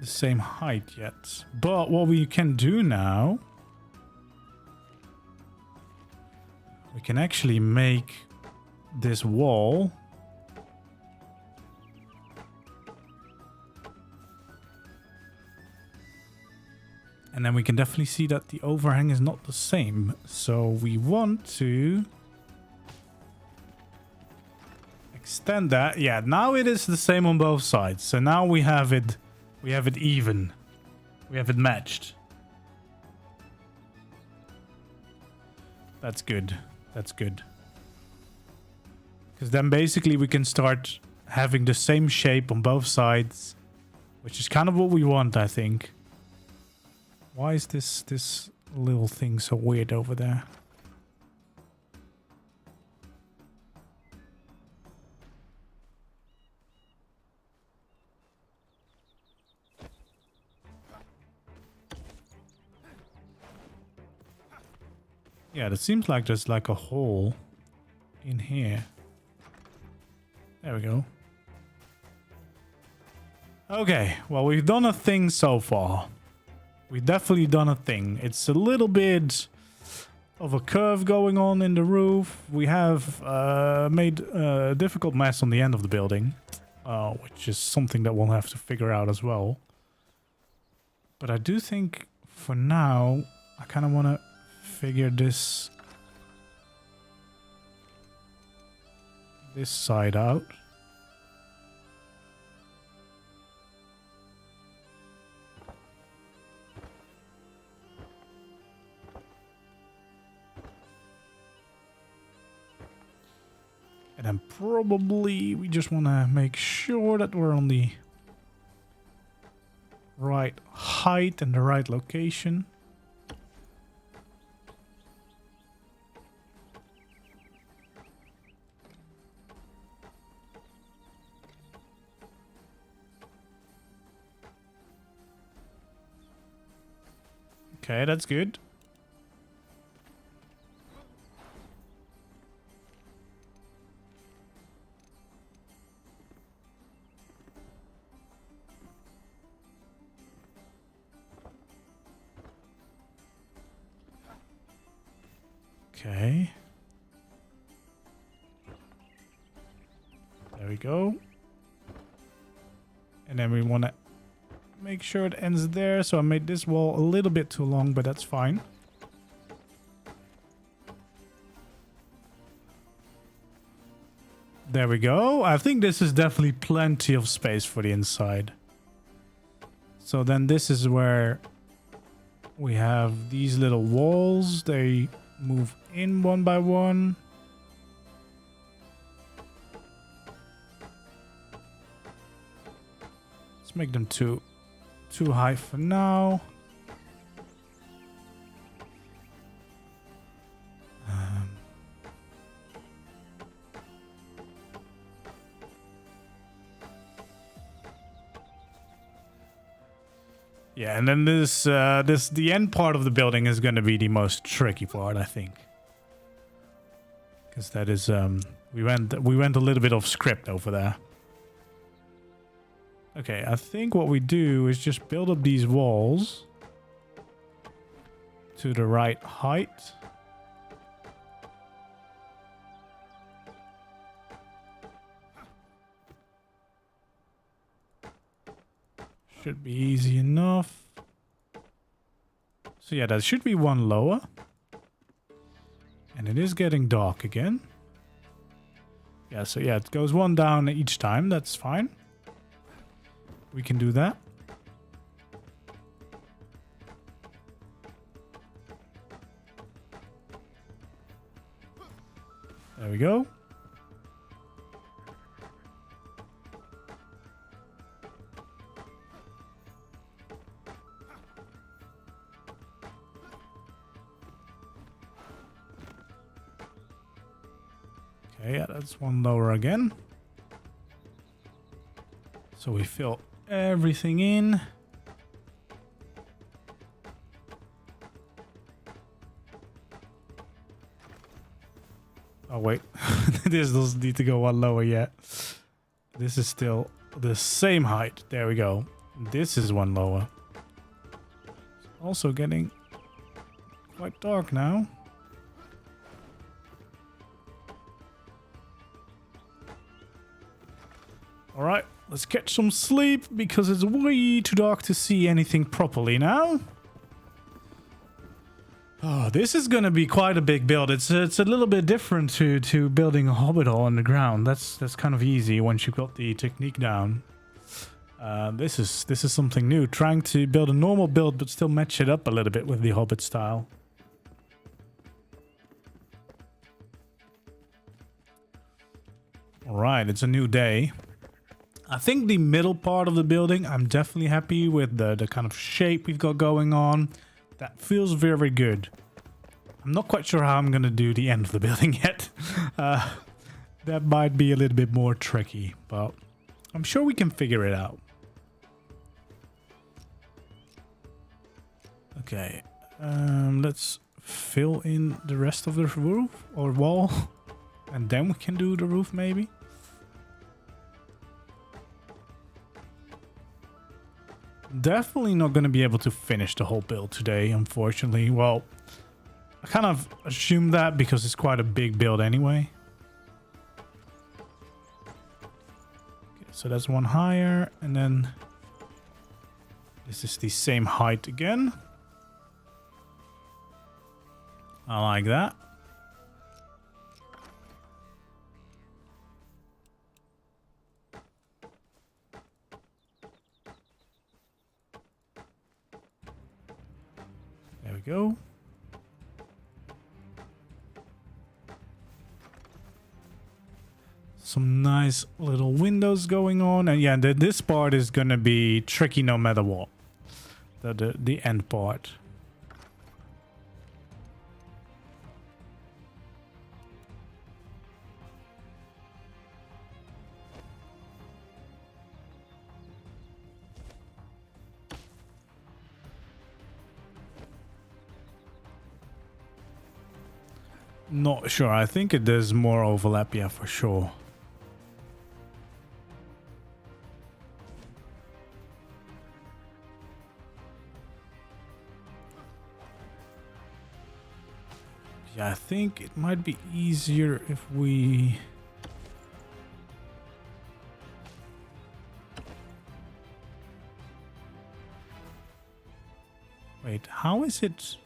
same height yet. But what we can do now, we can actually make this wall and then we can definitely see that the overhang is not the same. So we want to extend that. Yeah, now it is the same on both sides. So now we have it even. We have it matched. That's good. That's good. Because then basically we can start having the same shape on both sides, which is kind of what we want, I think. Why is this little thing so weird over there? Yeah, it seems like there's like a hole in here. There we go. Okay, well, we've done a thing so far. We've definitely done a thing. It's a little bit of a curve going on in the roof. We have made a difficult mess on the end of the building, which is something that we'll have to figure out as well. But I do think for now, I kind of want to figure this side out. And then probably we just want to make sure that we're on the right height and the right location. Okay, that's good. Okay. There we go. And then we want to make sure it ends there. So I made this wall a little bit too long, but that's fine. There we go. I think this is definitely plenty of space for the inside. So then this is where we have these little walls. They move in one by one. Let's make them too high for now. Yeah, and then the end part of the building is going to be the most tricky part, I think, because that is we went a little bit off script over there. Okay, I think what we do is just build up these walls to the right height. Should be easy enough. So yeah, that should be one lower. And it is getting dark again. Yeah, so yeah, it goes one down each time. That's fine. we can do that. There we go. Okay, yeah, that's one lower again. So we fill everything in. Oh wait, this doesn't need to go one lower yet. This is still the same height. There we go. This is one lower. It's also getting quite dark now. Alright, let's catch some sleep because it's way too dark to see anything properly now. Oh, this is going to be quite a big build. It's a little bit different to building a hobbit hole on the ground. That's kind of easy once you've got the technique down. This is something new. Trying to build a normal build but still match it up a little bit with the hobbit style. Alright, it's a new day. I think the middle part of the building, I'm definitely happy with the kind of shape we've got going on. That feels very good. I'm not quite sure how I'm going to do the end of the building yet. That might be a little bit more tricky, but I'm sure we can figure it out. Okay, let's fill in the rest of the roof or wall, and then we can do the roof maybe. Definitely not going to be able to finish the whole build today, unfortunately. Well, I kind of assumed that because it's quite a big build anyway. Okay, so that's one higher, and then this is the same height again. I like that. There we go. Some nice little windows going on, and yeah, this part is gonna be tricky no matter what. The end part. Not sure. I think there's more overlap, yeah, for sure. Yeah, I think it might be easier if we... Wait, how is it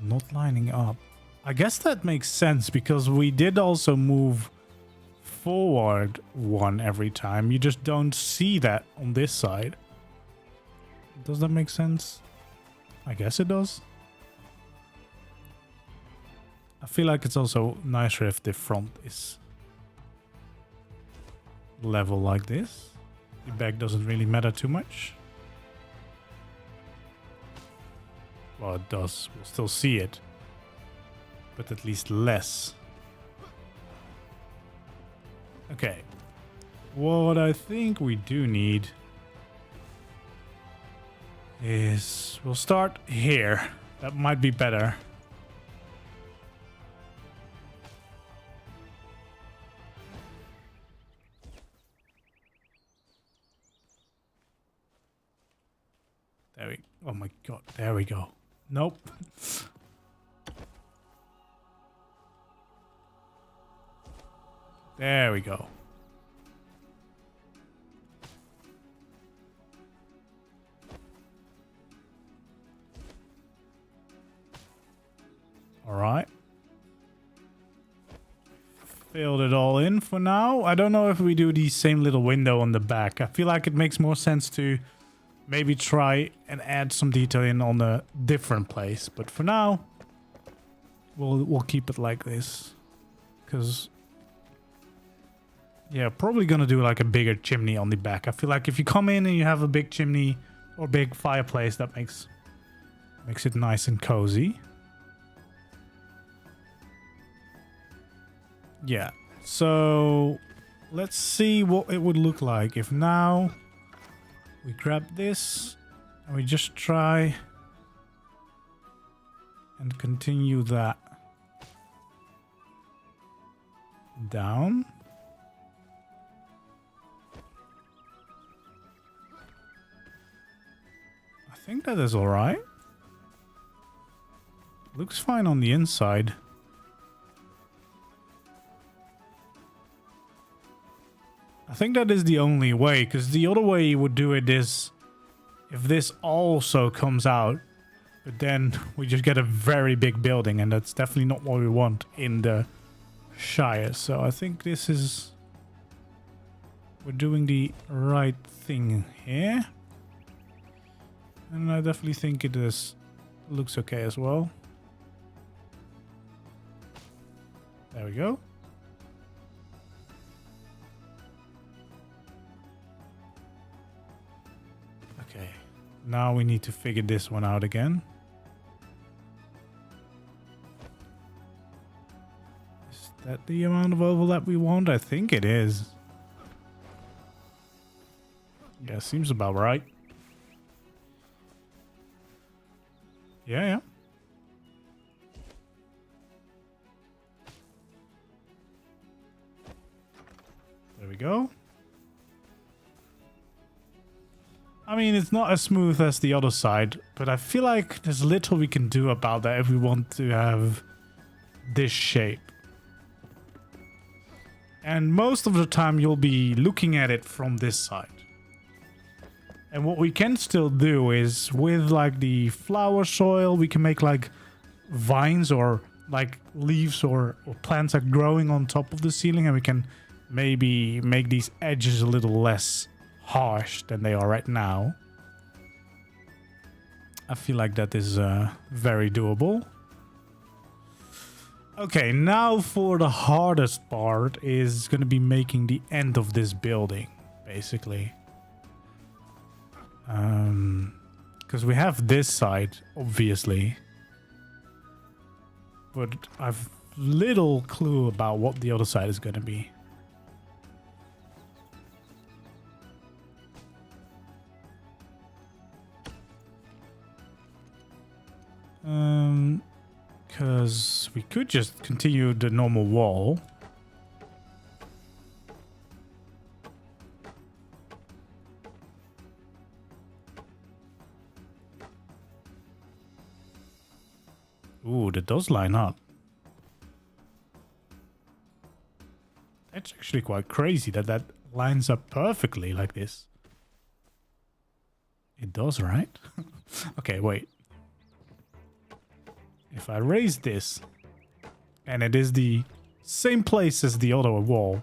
not lining up? I guess that makes sense because we did also move forward one every time. You just don't see that on this side. Does that make sense? I guess it does. I feel like it's also nicer if the front is level like this. The back doesn't really matter too much. Well, it does. We'll still see it. But at least less. Okay. What I think we do need is... We'll start here. That might be better. There we... Oh my god. There we go. Nope. There we go. All right. filled it all in for now. I don't know if we do the same little window on the back. I feel like it makes more sense to maybe try and add some detail in on a different place. But for now, we'll keep it like this. Because, yeah, probably gonna do like a bigger chimney on the back. I feel like if you come in and you have a big chimney or big fireplace, that makes it nice and cozy. Yeah, so let's see what it would look like if now we grab this and we just try and continue that down. I think that is all right. Looks fine on the inside. I think that is the only way, because the other way you would do it is if this also comes out, but then we just get a very big building, and that's definitely not what we want in the Shire. So I think this is... we're doing the right thing here. And I definitely think it looks okay as well. There we go. Okay, now we need to figure this one out again. Is that the amount of overlap we want? I think it is. Yeah, seems about right. Yeah. There we go. I mean, it's not as smooth as the other side, but I feel like there's little we can do about that if we want to have this shape. And most of the time you'll be looking at it from this side. And what we can still do is with like the flower soil, we can make like vines or like leaves or plants are growing on top of the ceiling, and we can maybe make these edges a little less harsh than they are right now. I feel like that is very doable. Okay, now for the hardest part is going to be making the end of this building, basically. Because we have this side, obviously. But I've little clue about what the other side is going to be. Because we could just continue the normal wall. Ooh, that does line up. That's actually quite crazy that that lines up perfectly like this. It does, right? Okay, wait. If I raise this, and it is the same place as the other wall.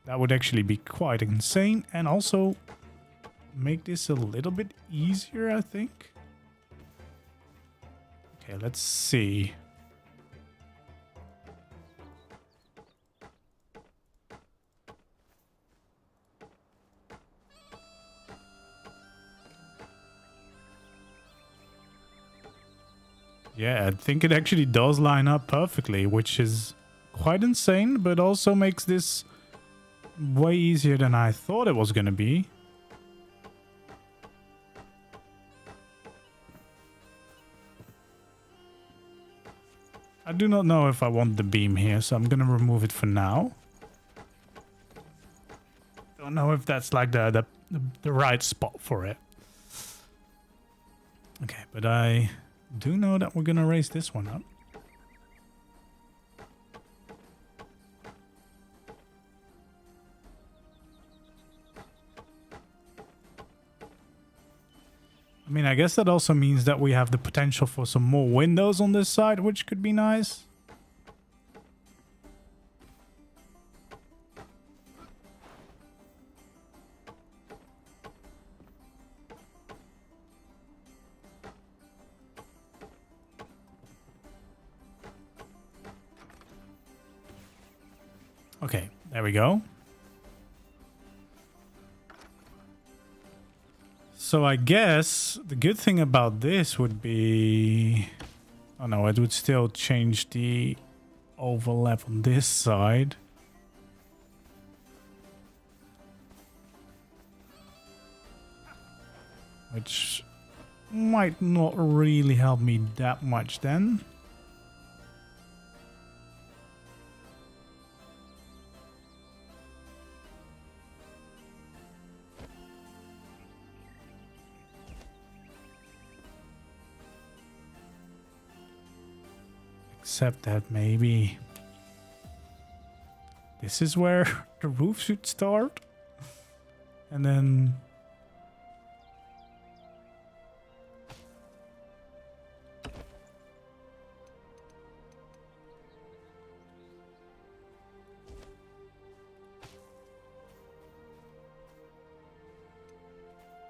That would actually be quite insane, and also make this a little bit easier, I think. Okay, let's see. Yeah, I think it actually does line up perfectly, which is quite insane, but also makes this way easier than I thought it was going to be. I do not know if I want the beam here, so I'm going to remove it for now. Don't know if that's like the right spot for it. Okay, but I do know that we're going to raise this one up. I mean, I guess that also means that we have the potential for some more windows on this side, which could be nice. Okay, there we go. So I guess the good thing about this would be... Oh no, it would still change the overlap on this side. Which might not really help me that much then. Except that maybe this is where the roof should start. And then...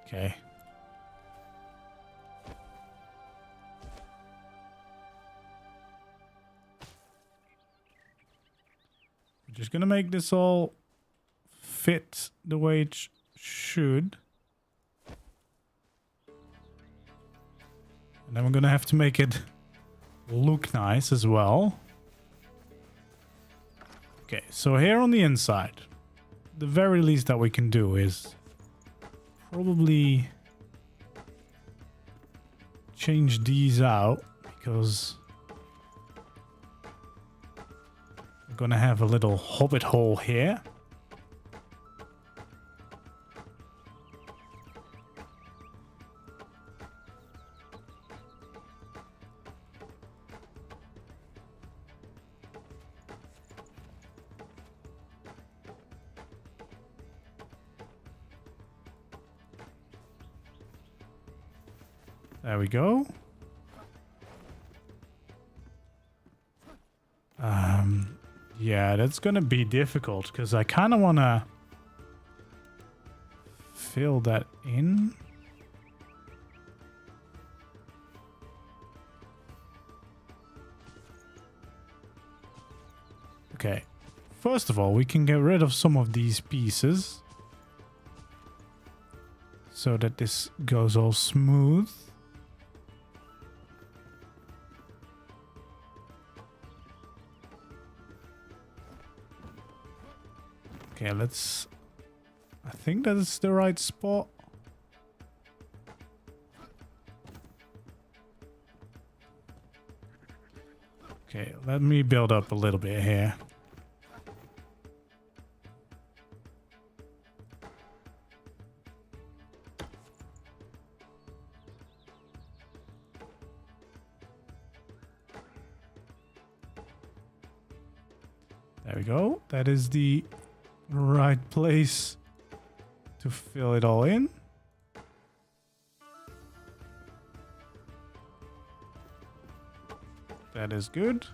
Okay. Just gonna make this all fit the way it should. And then we're gonna have to make it look nice as well. Okay, so here on the inside, the very least that we can do is probably change these out, because we're gonna have a little hobbit hole here. There we go. Yeah, that's gonna be difficult because I kind of want to fill that in. Okay, first of all, we can get rid of some of these pieces so that this goes all smooth. Okay, let's... I think that is the right spot. Okay, let me build up a little bit here. There we go. That is the right place to fill it all in. That is good.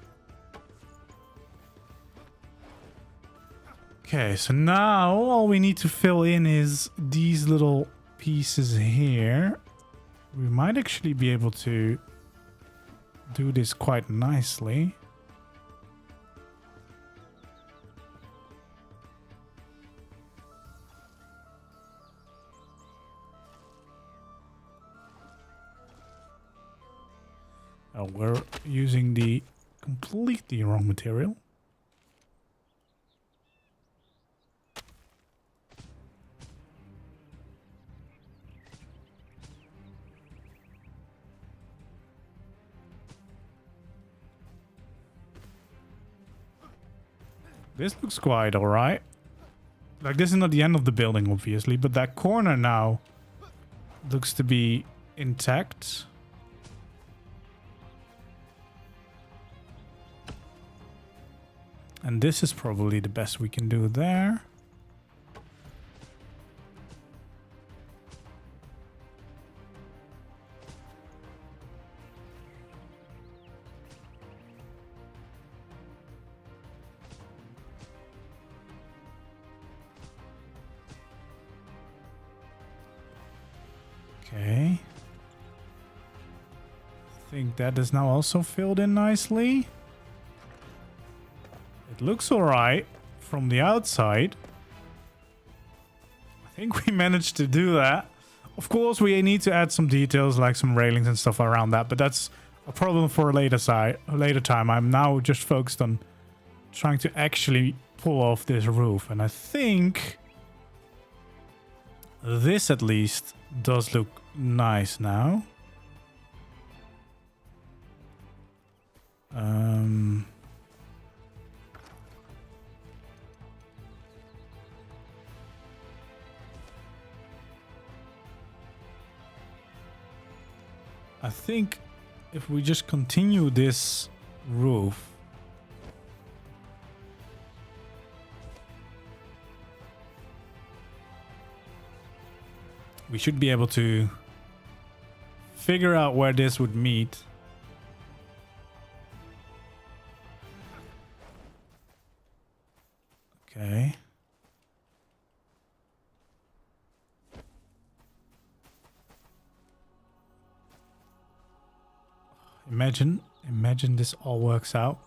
Okay, so now all we need to fill in is these little pieces here. We might actually be able to do this quite nicely. Oh, we're using the completely wrong material. This looks quite alright. Like, this is not the end of the building, obviously, but that corner now looks to be intact. And this is probably the best we can do there. Okay. I think that is now also filled in nicely. It looks alright from the outside. I think we managed to do that. Of course, we need to add some details like some railings and stuff around that, but that's a problem for a later time. I'm now just focused on trying to actually pull off this roof, and I think this at least does look nice now. I think if we just continue this roof, we should be able to figure out where this would meet. Okay. Imagine this all works out.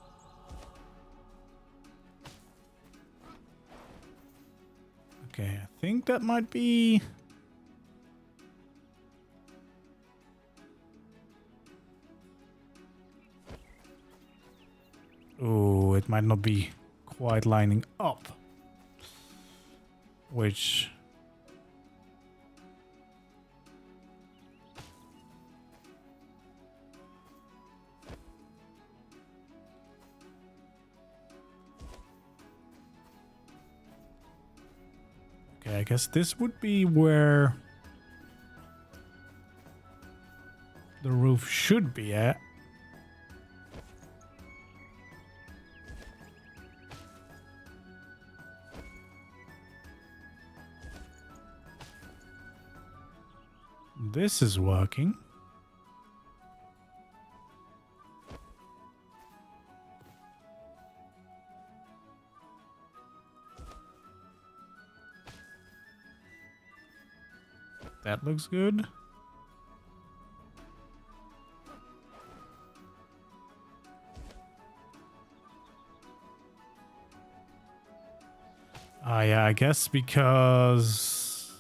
Okay, I think that might be... Oh, it might not be quite lining up. Which... Okay, I guess this would be where the roof should be at. This is working. That looks good. Yeah, I guess because...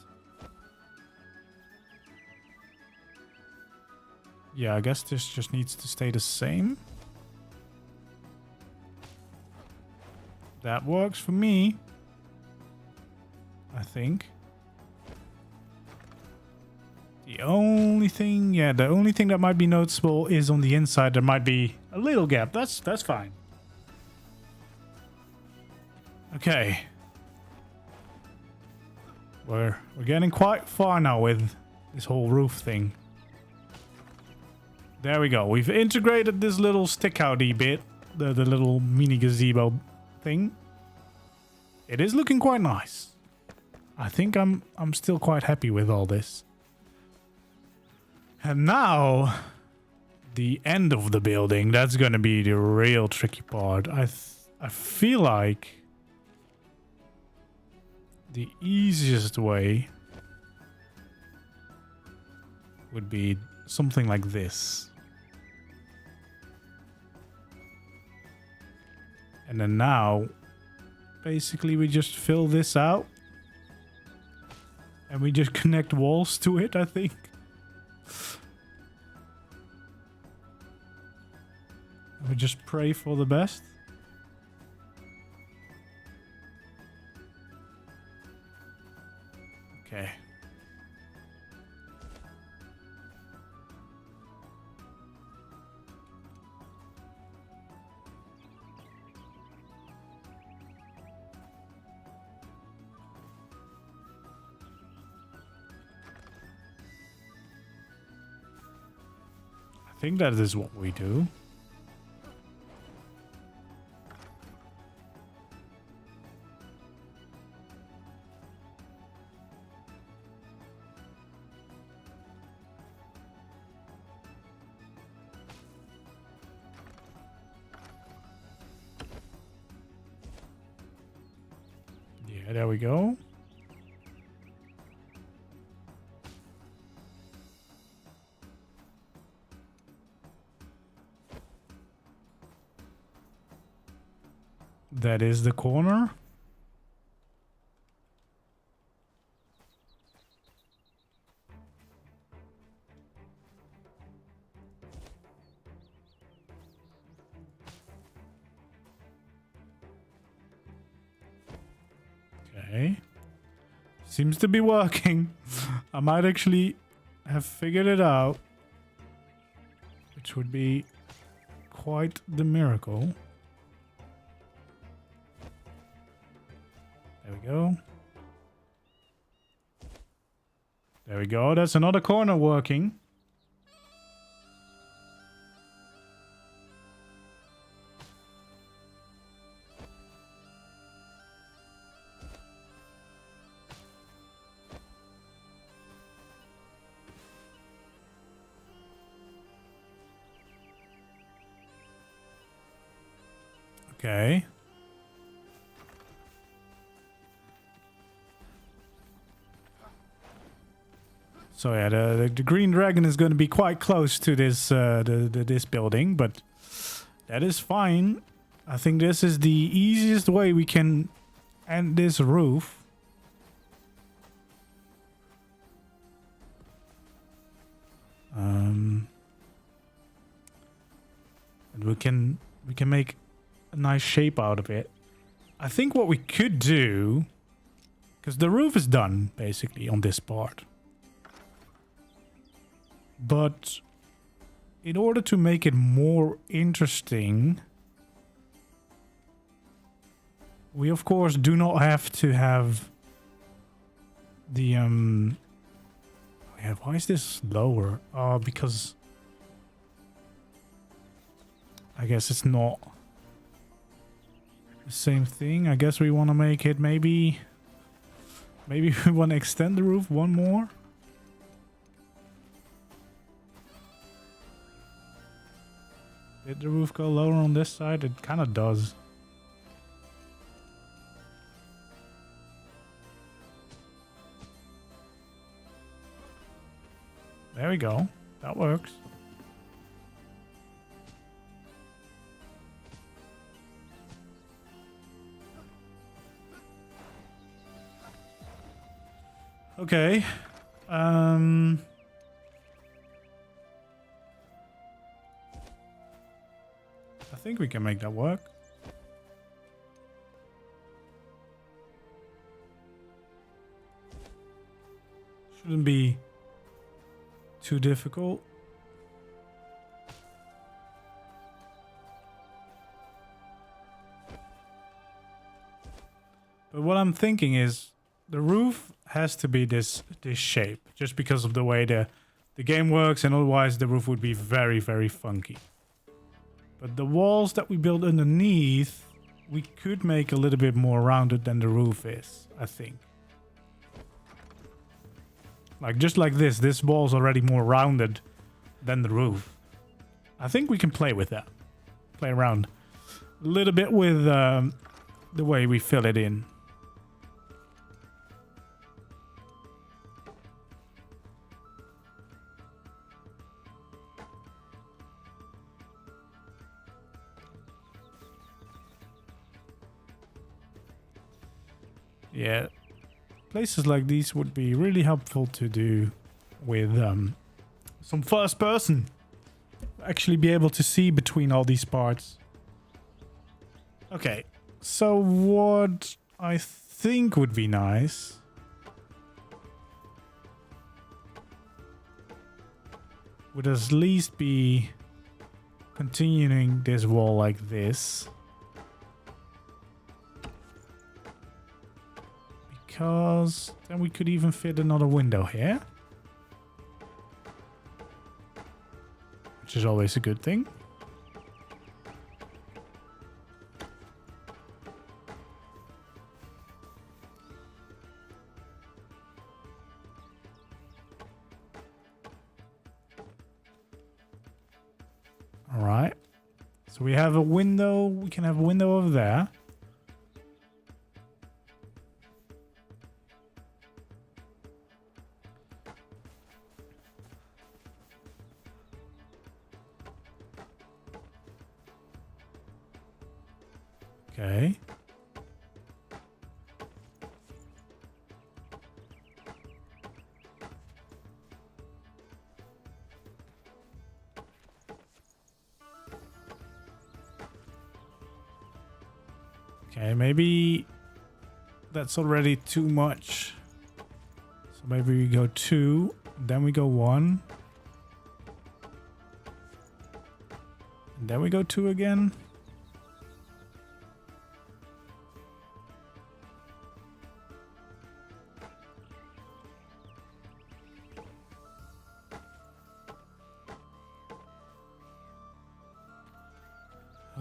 Yeah, I guess this just needs to stay the same. That works for me, I think. The only thing that might be noticeable is on the inside. There might be a little gap. That's fine. Okay. We're getting quite far now with this whole roof thing. There we go. We've integrated this little stick-outy bit, the little mini gazebo thing. It is looking quite nice. I think I'm still quite happy with all this. And now, the end of the building, that's going to be the real tricky part. I feel like the easiest way would be something like this. And then now, basically we just fill this out. And we just connect walls to it, I think. We just pray for the best. Okay. I think that is what we do. Yeah, there we go. that is the corner. Okay. Seems to be working. I might actually have figured it out, which would be quite the miracle. There we go. There we go. That's another corner working. Okay. So yeah, the green dragon is going to be quite close to this this building, but that is fine. I think this is the easiest way we can end this roof. And we can make a nice shape out of it. I think what we could do, because the roof is done basically on this part. But in order to make it more interesting, we of course do not have to have the yeah, why is this lower? Oh, because I guess it's not the same thing. I guess we want to make it maybe we want to extend the roof one more. Did the roof go lower on this side? It kind of does. There we go. That works. Okay. I think we can make that work. Shouldn't be too difficult. But what I'm thinking is the roof has to be this shape, just because of the way the game works, and otherwise the roof would be very, very funky. But the walls that we build underneath, we could make a little bit more rounded than the roof is, I think. Like just like this wall's already more rounded than the roof. I think we can play with that. Play around a little bit with the way we fill it in. Yeah, places like these would be really helpful to do with some first person. Actually be able to see between all these parts. Okay, so what I think would be nice would at least be continuing this wall like this. Because then we could even fit another window here. Which is always a good thing. Alright. So we have a window. We can have a window over there. Okay. Okay, maybe that's already too much. So maybe we go 2, then we go 1. And then we go 2 again.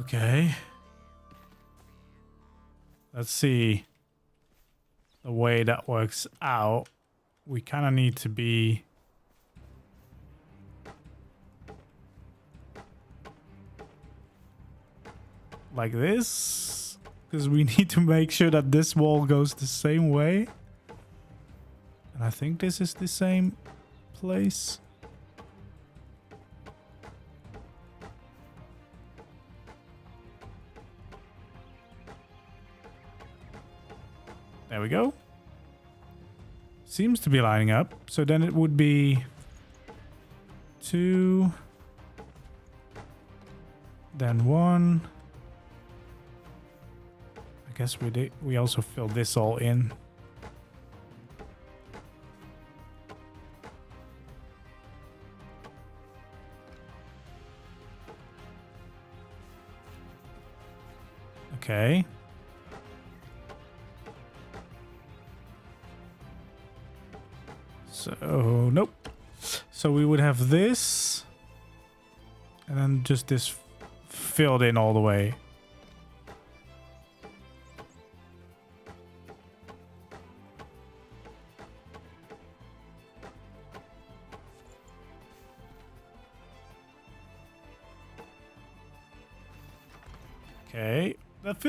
Okay. Let's see the way that works out. We kind of need to be like this, because we need to make sure that this wall goes the same way. And I think this is the same place. There we go. Seems to be lining up. So then it would be 2, then 1. I guess we also fill this all in. Okay. So, nope. So we would have this. And then just this filled in all the way. Okay. That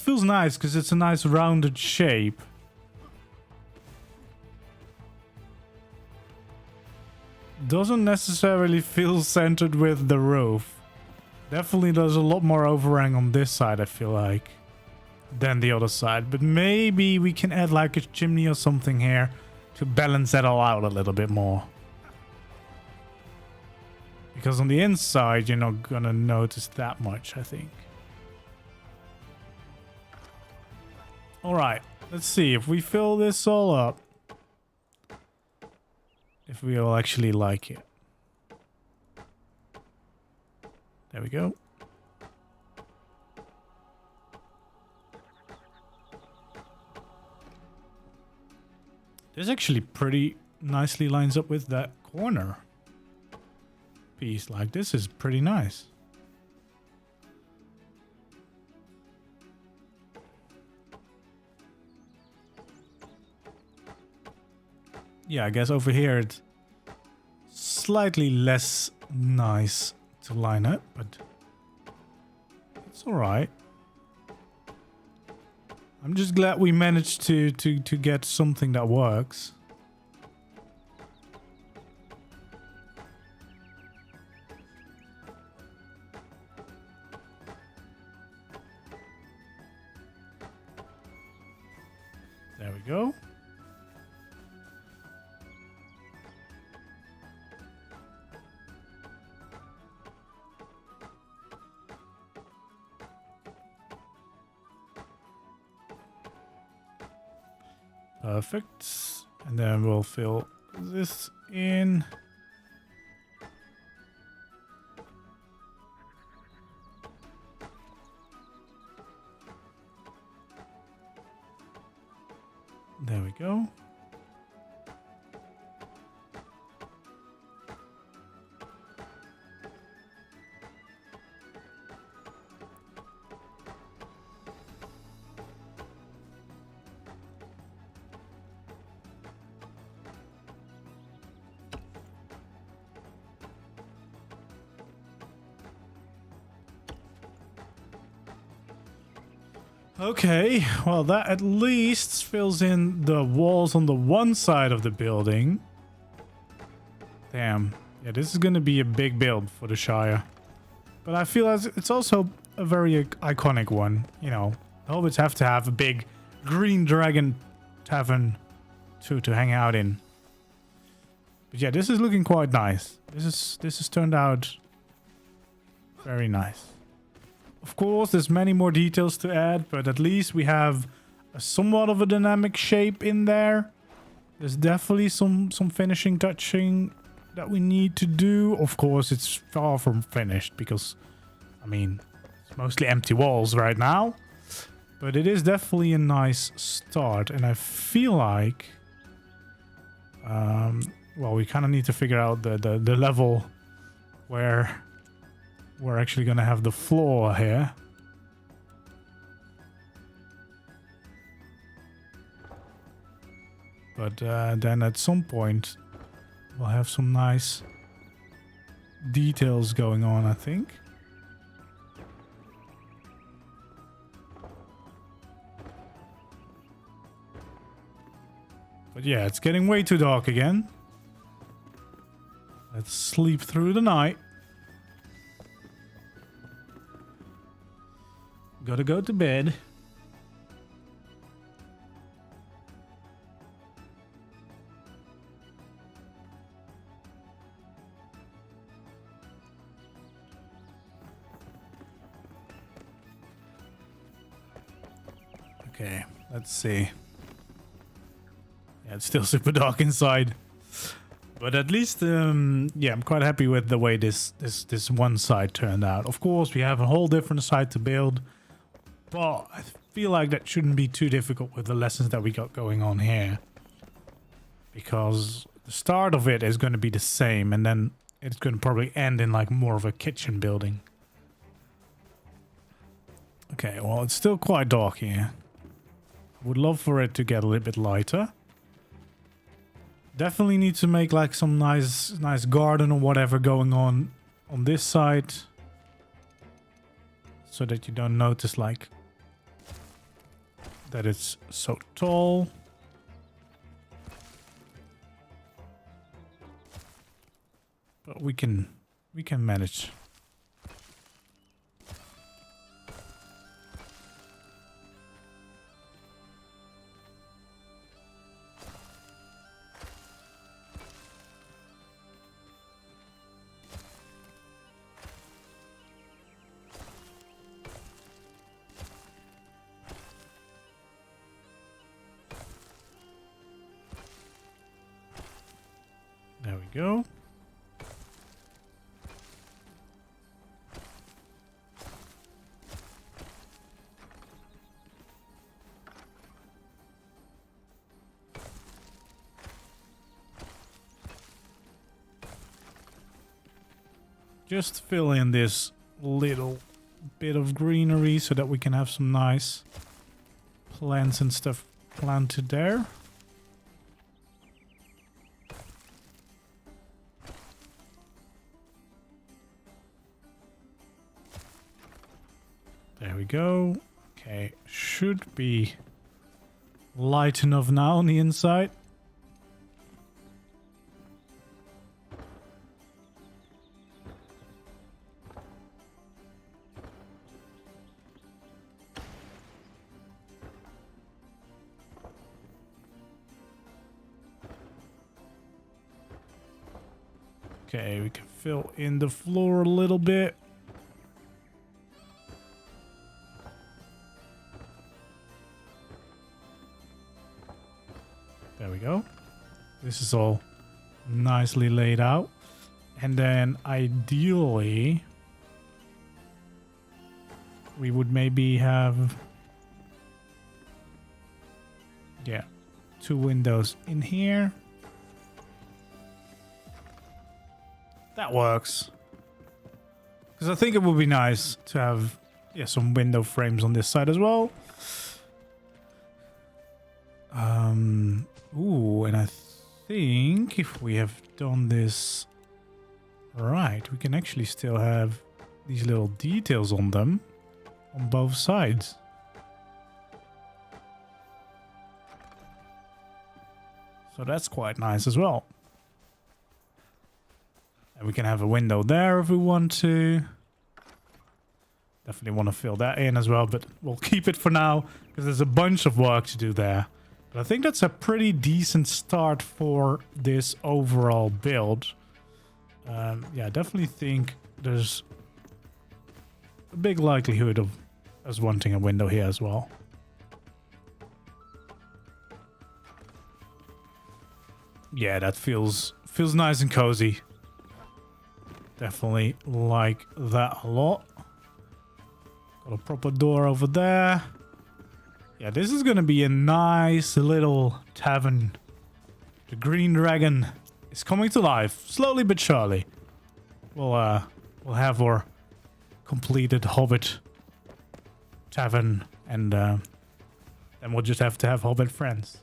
feels nice because it's a nice rounded shape. Doesn't necessarily feel centered with the roof. Definitely there's a lot more overhang on this side, I feel like, than the other side. But maybe we can add like a chimney or something here to balance that all out a little bit more. Because on the inside, you're not gonna notice that much, I think. Alright, let's see if we fill this all up. If we all actually like it. There we go. This actually pretty nicely lines up with that corner piece. Like, this is pretty nice. Yeah, I guess over here it's slightly less nice to line up, but it's alright. I'm just glad we managed to get something that works. There we go. Perfect. And then we'll fill this in. There we go. Okay, well that at least fills in the walls on the one side of the building. Damn. Yeah, this is gonna be a big build for the Shire. But I feel as it's also a very iconic one, you know. hobbits have to have a big green dragon tavern to hang out in. But yeah, this is looking quite nice. This has turned out very nice. Of course, there's many more details to add, but at least we have a somewhat of a dynamic shape in there. There's definitely some finishing touching that we need to do. Of course, it's far from finished because, I mean, it's mostly empty walls right now. But it is definitely a nice start, and I feel like, well, we kind of need to figure out the level where we're actually gonna have the floor here. But then at some point we'll have some nice details going on, I think. But yeah, it's getting way too dark again. Let's sleep through the night. Gotta go to bed. Okay, let's see. Yeah, it's still super dark inside. But at least, yeah, I'm quite happy with the way this one side turned out. Of course, we have a whole different side to build. But I feel like that shouldn't be too difficult with the lessons that we got going on here. Because the start of it is going to be the same. And then it's going to probably end in like more of a kitchen building. Okay, well, it's still quite dark here. Would love for it to get a little bit lighter. Definitely need to make like some nice garden or whatever going on this side. So that you don't notice like that it's so tall. But we can manage. There we go. Just fill in this little bit of greenery so that we can have some nice plants and stuff planted there. There we go. Okay, should be light enough now on the inside. Okay, we can fill in the floor a little bit. There we go. This is all nicely laid out. And then ideally, we would maybe have, yeah, 2 windows in here. That works. Because I think it would be nice to have, yeah, some window frames on this side as well. Ooh, and I think if we have done this right, we can actually still have these little details on them on both sides. So that's quite nice as well. And we can have a window there if we want to. Definitely want to fill that in as well, but we'll keep it for now because there's a bunch of work to do there. But I think that's a pretty decent start for this overall build. Yeah, I definitely think there's a big likelihood of us wanting a window here as well. Yeah, that feels nice and cozy. Definitely like that a lot. Got a proper door over there. Yeah, this is gonna be a nice little tavern. The Green Dragon is coming to life, slowly but surely. We'll have our completed Hobbit tavern, and then we'll just have to have Hobbit friends.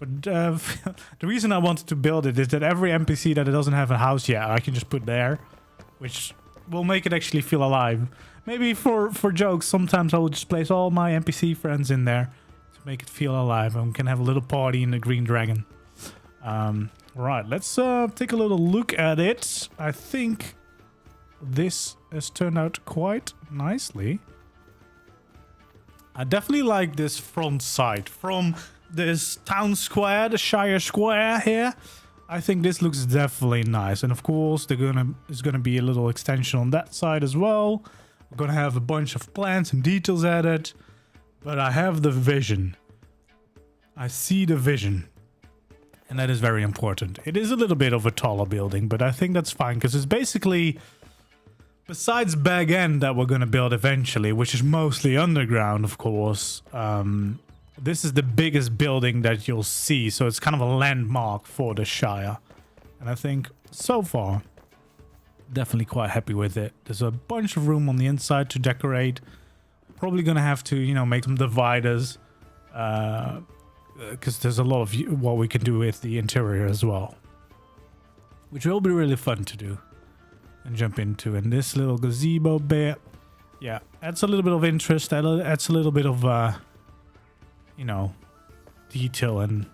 But the reason I wanted to build it is that every NPC that doesn't have a house yet, I can just put there, which will make it actually feel alive. Maybe for jokes, sometimes I will just place all my NPC friends in there to make it feel alive, and we can have a little party in the Green Dragon. Right, let's take a little look at it. I think this has turned out quite nicely. I definitely like this front side from this town square, the Shire square here. I think this looks definitely nice, and of course there's gonna be a little extension on that side as well. We're gonna have a bunch of plants and details added, but I have the vision. I see the vision, and that is very important. It is a little bit of a taller building, but I think that's fine because it's basically, besides Bag End that we're gonna build eventually, which is mostly underground, of course. This is the biggest building that you'll see, so it's kind of a landmark for the Shire. And I think, so far, definitely quite happy with it. There's a bunch of room on the inside to decorate. Probably gonna have to, you know, make some dividers. Because there's a lot of what we can do with the interior as well. Which will be really fun to do. And jump into. And this little gazebo bit, yeah, adds a little bit of interest. Adds a little bit of... you know, detail, and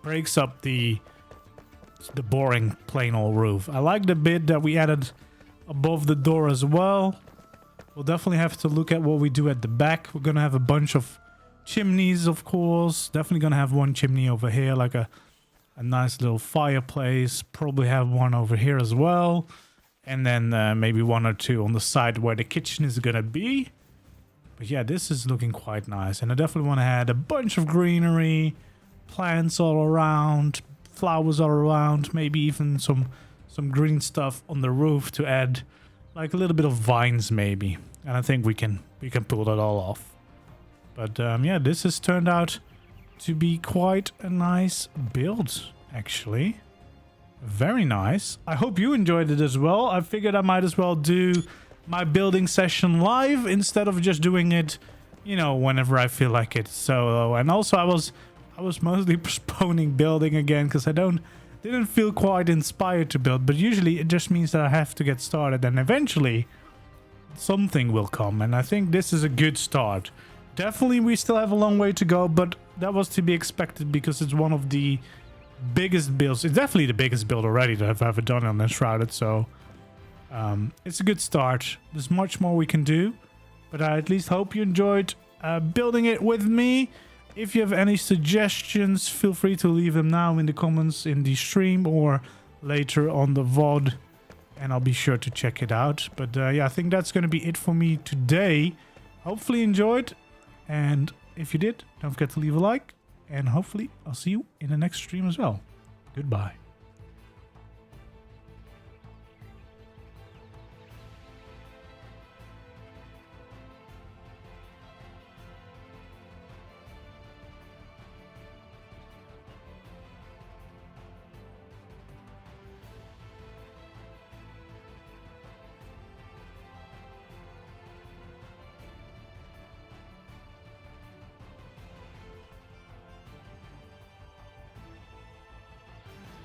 breaks up the boring plain old roof. I like the bit that we added above the door as well. We'll definitely have to look at what we do at the back. We're gonna have a bunch of chimneys, of course. Definitely gonna have one chimney over here, like a nice little fireplace. Probably have one over here as well, and then maybe one or two on the side where the kitchen is gonna be. But yeah, this is looking quite nice, and I definitely want to add a bunch of greenery, plants all around, flowers all around, maybe even some green stuff on the roof to add like a little bit of vines maybe. And I think we can pull that all off. But yeah, this has turned out to be quite a nice build, actually. Very nice. I hope you enjoyed it as well. I figured I might as well do my building session live instead of just doing it, you know, whenever I feel like it solo. And also I was mostly postponing building again because I didn't feel quite inspired to build, but usually it just means that I have to get started, and eventually something will come, and I think this is a good start. Definitely we still have a long way to go, but that was to be expected because it's one of the biggest builds. It's definitely the biggest build already that I've ever done on Enshrouded, so it's a good start. There's much more we can do, but I at least hope you enjoyed building it with me. If you have any suggestions, feel free to leave them now in the comments in the stream or later on the VOD, and I'll be sure to check it out. But yeah, I think that's going to be it for me today. Hopefully you enjoyed, and if you did, don't forget to leave a like, and hopefully I'll see you in the next stream as well. Goodbye.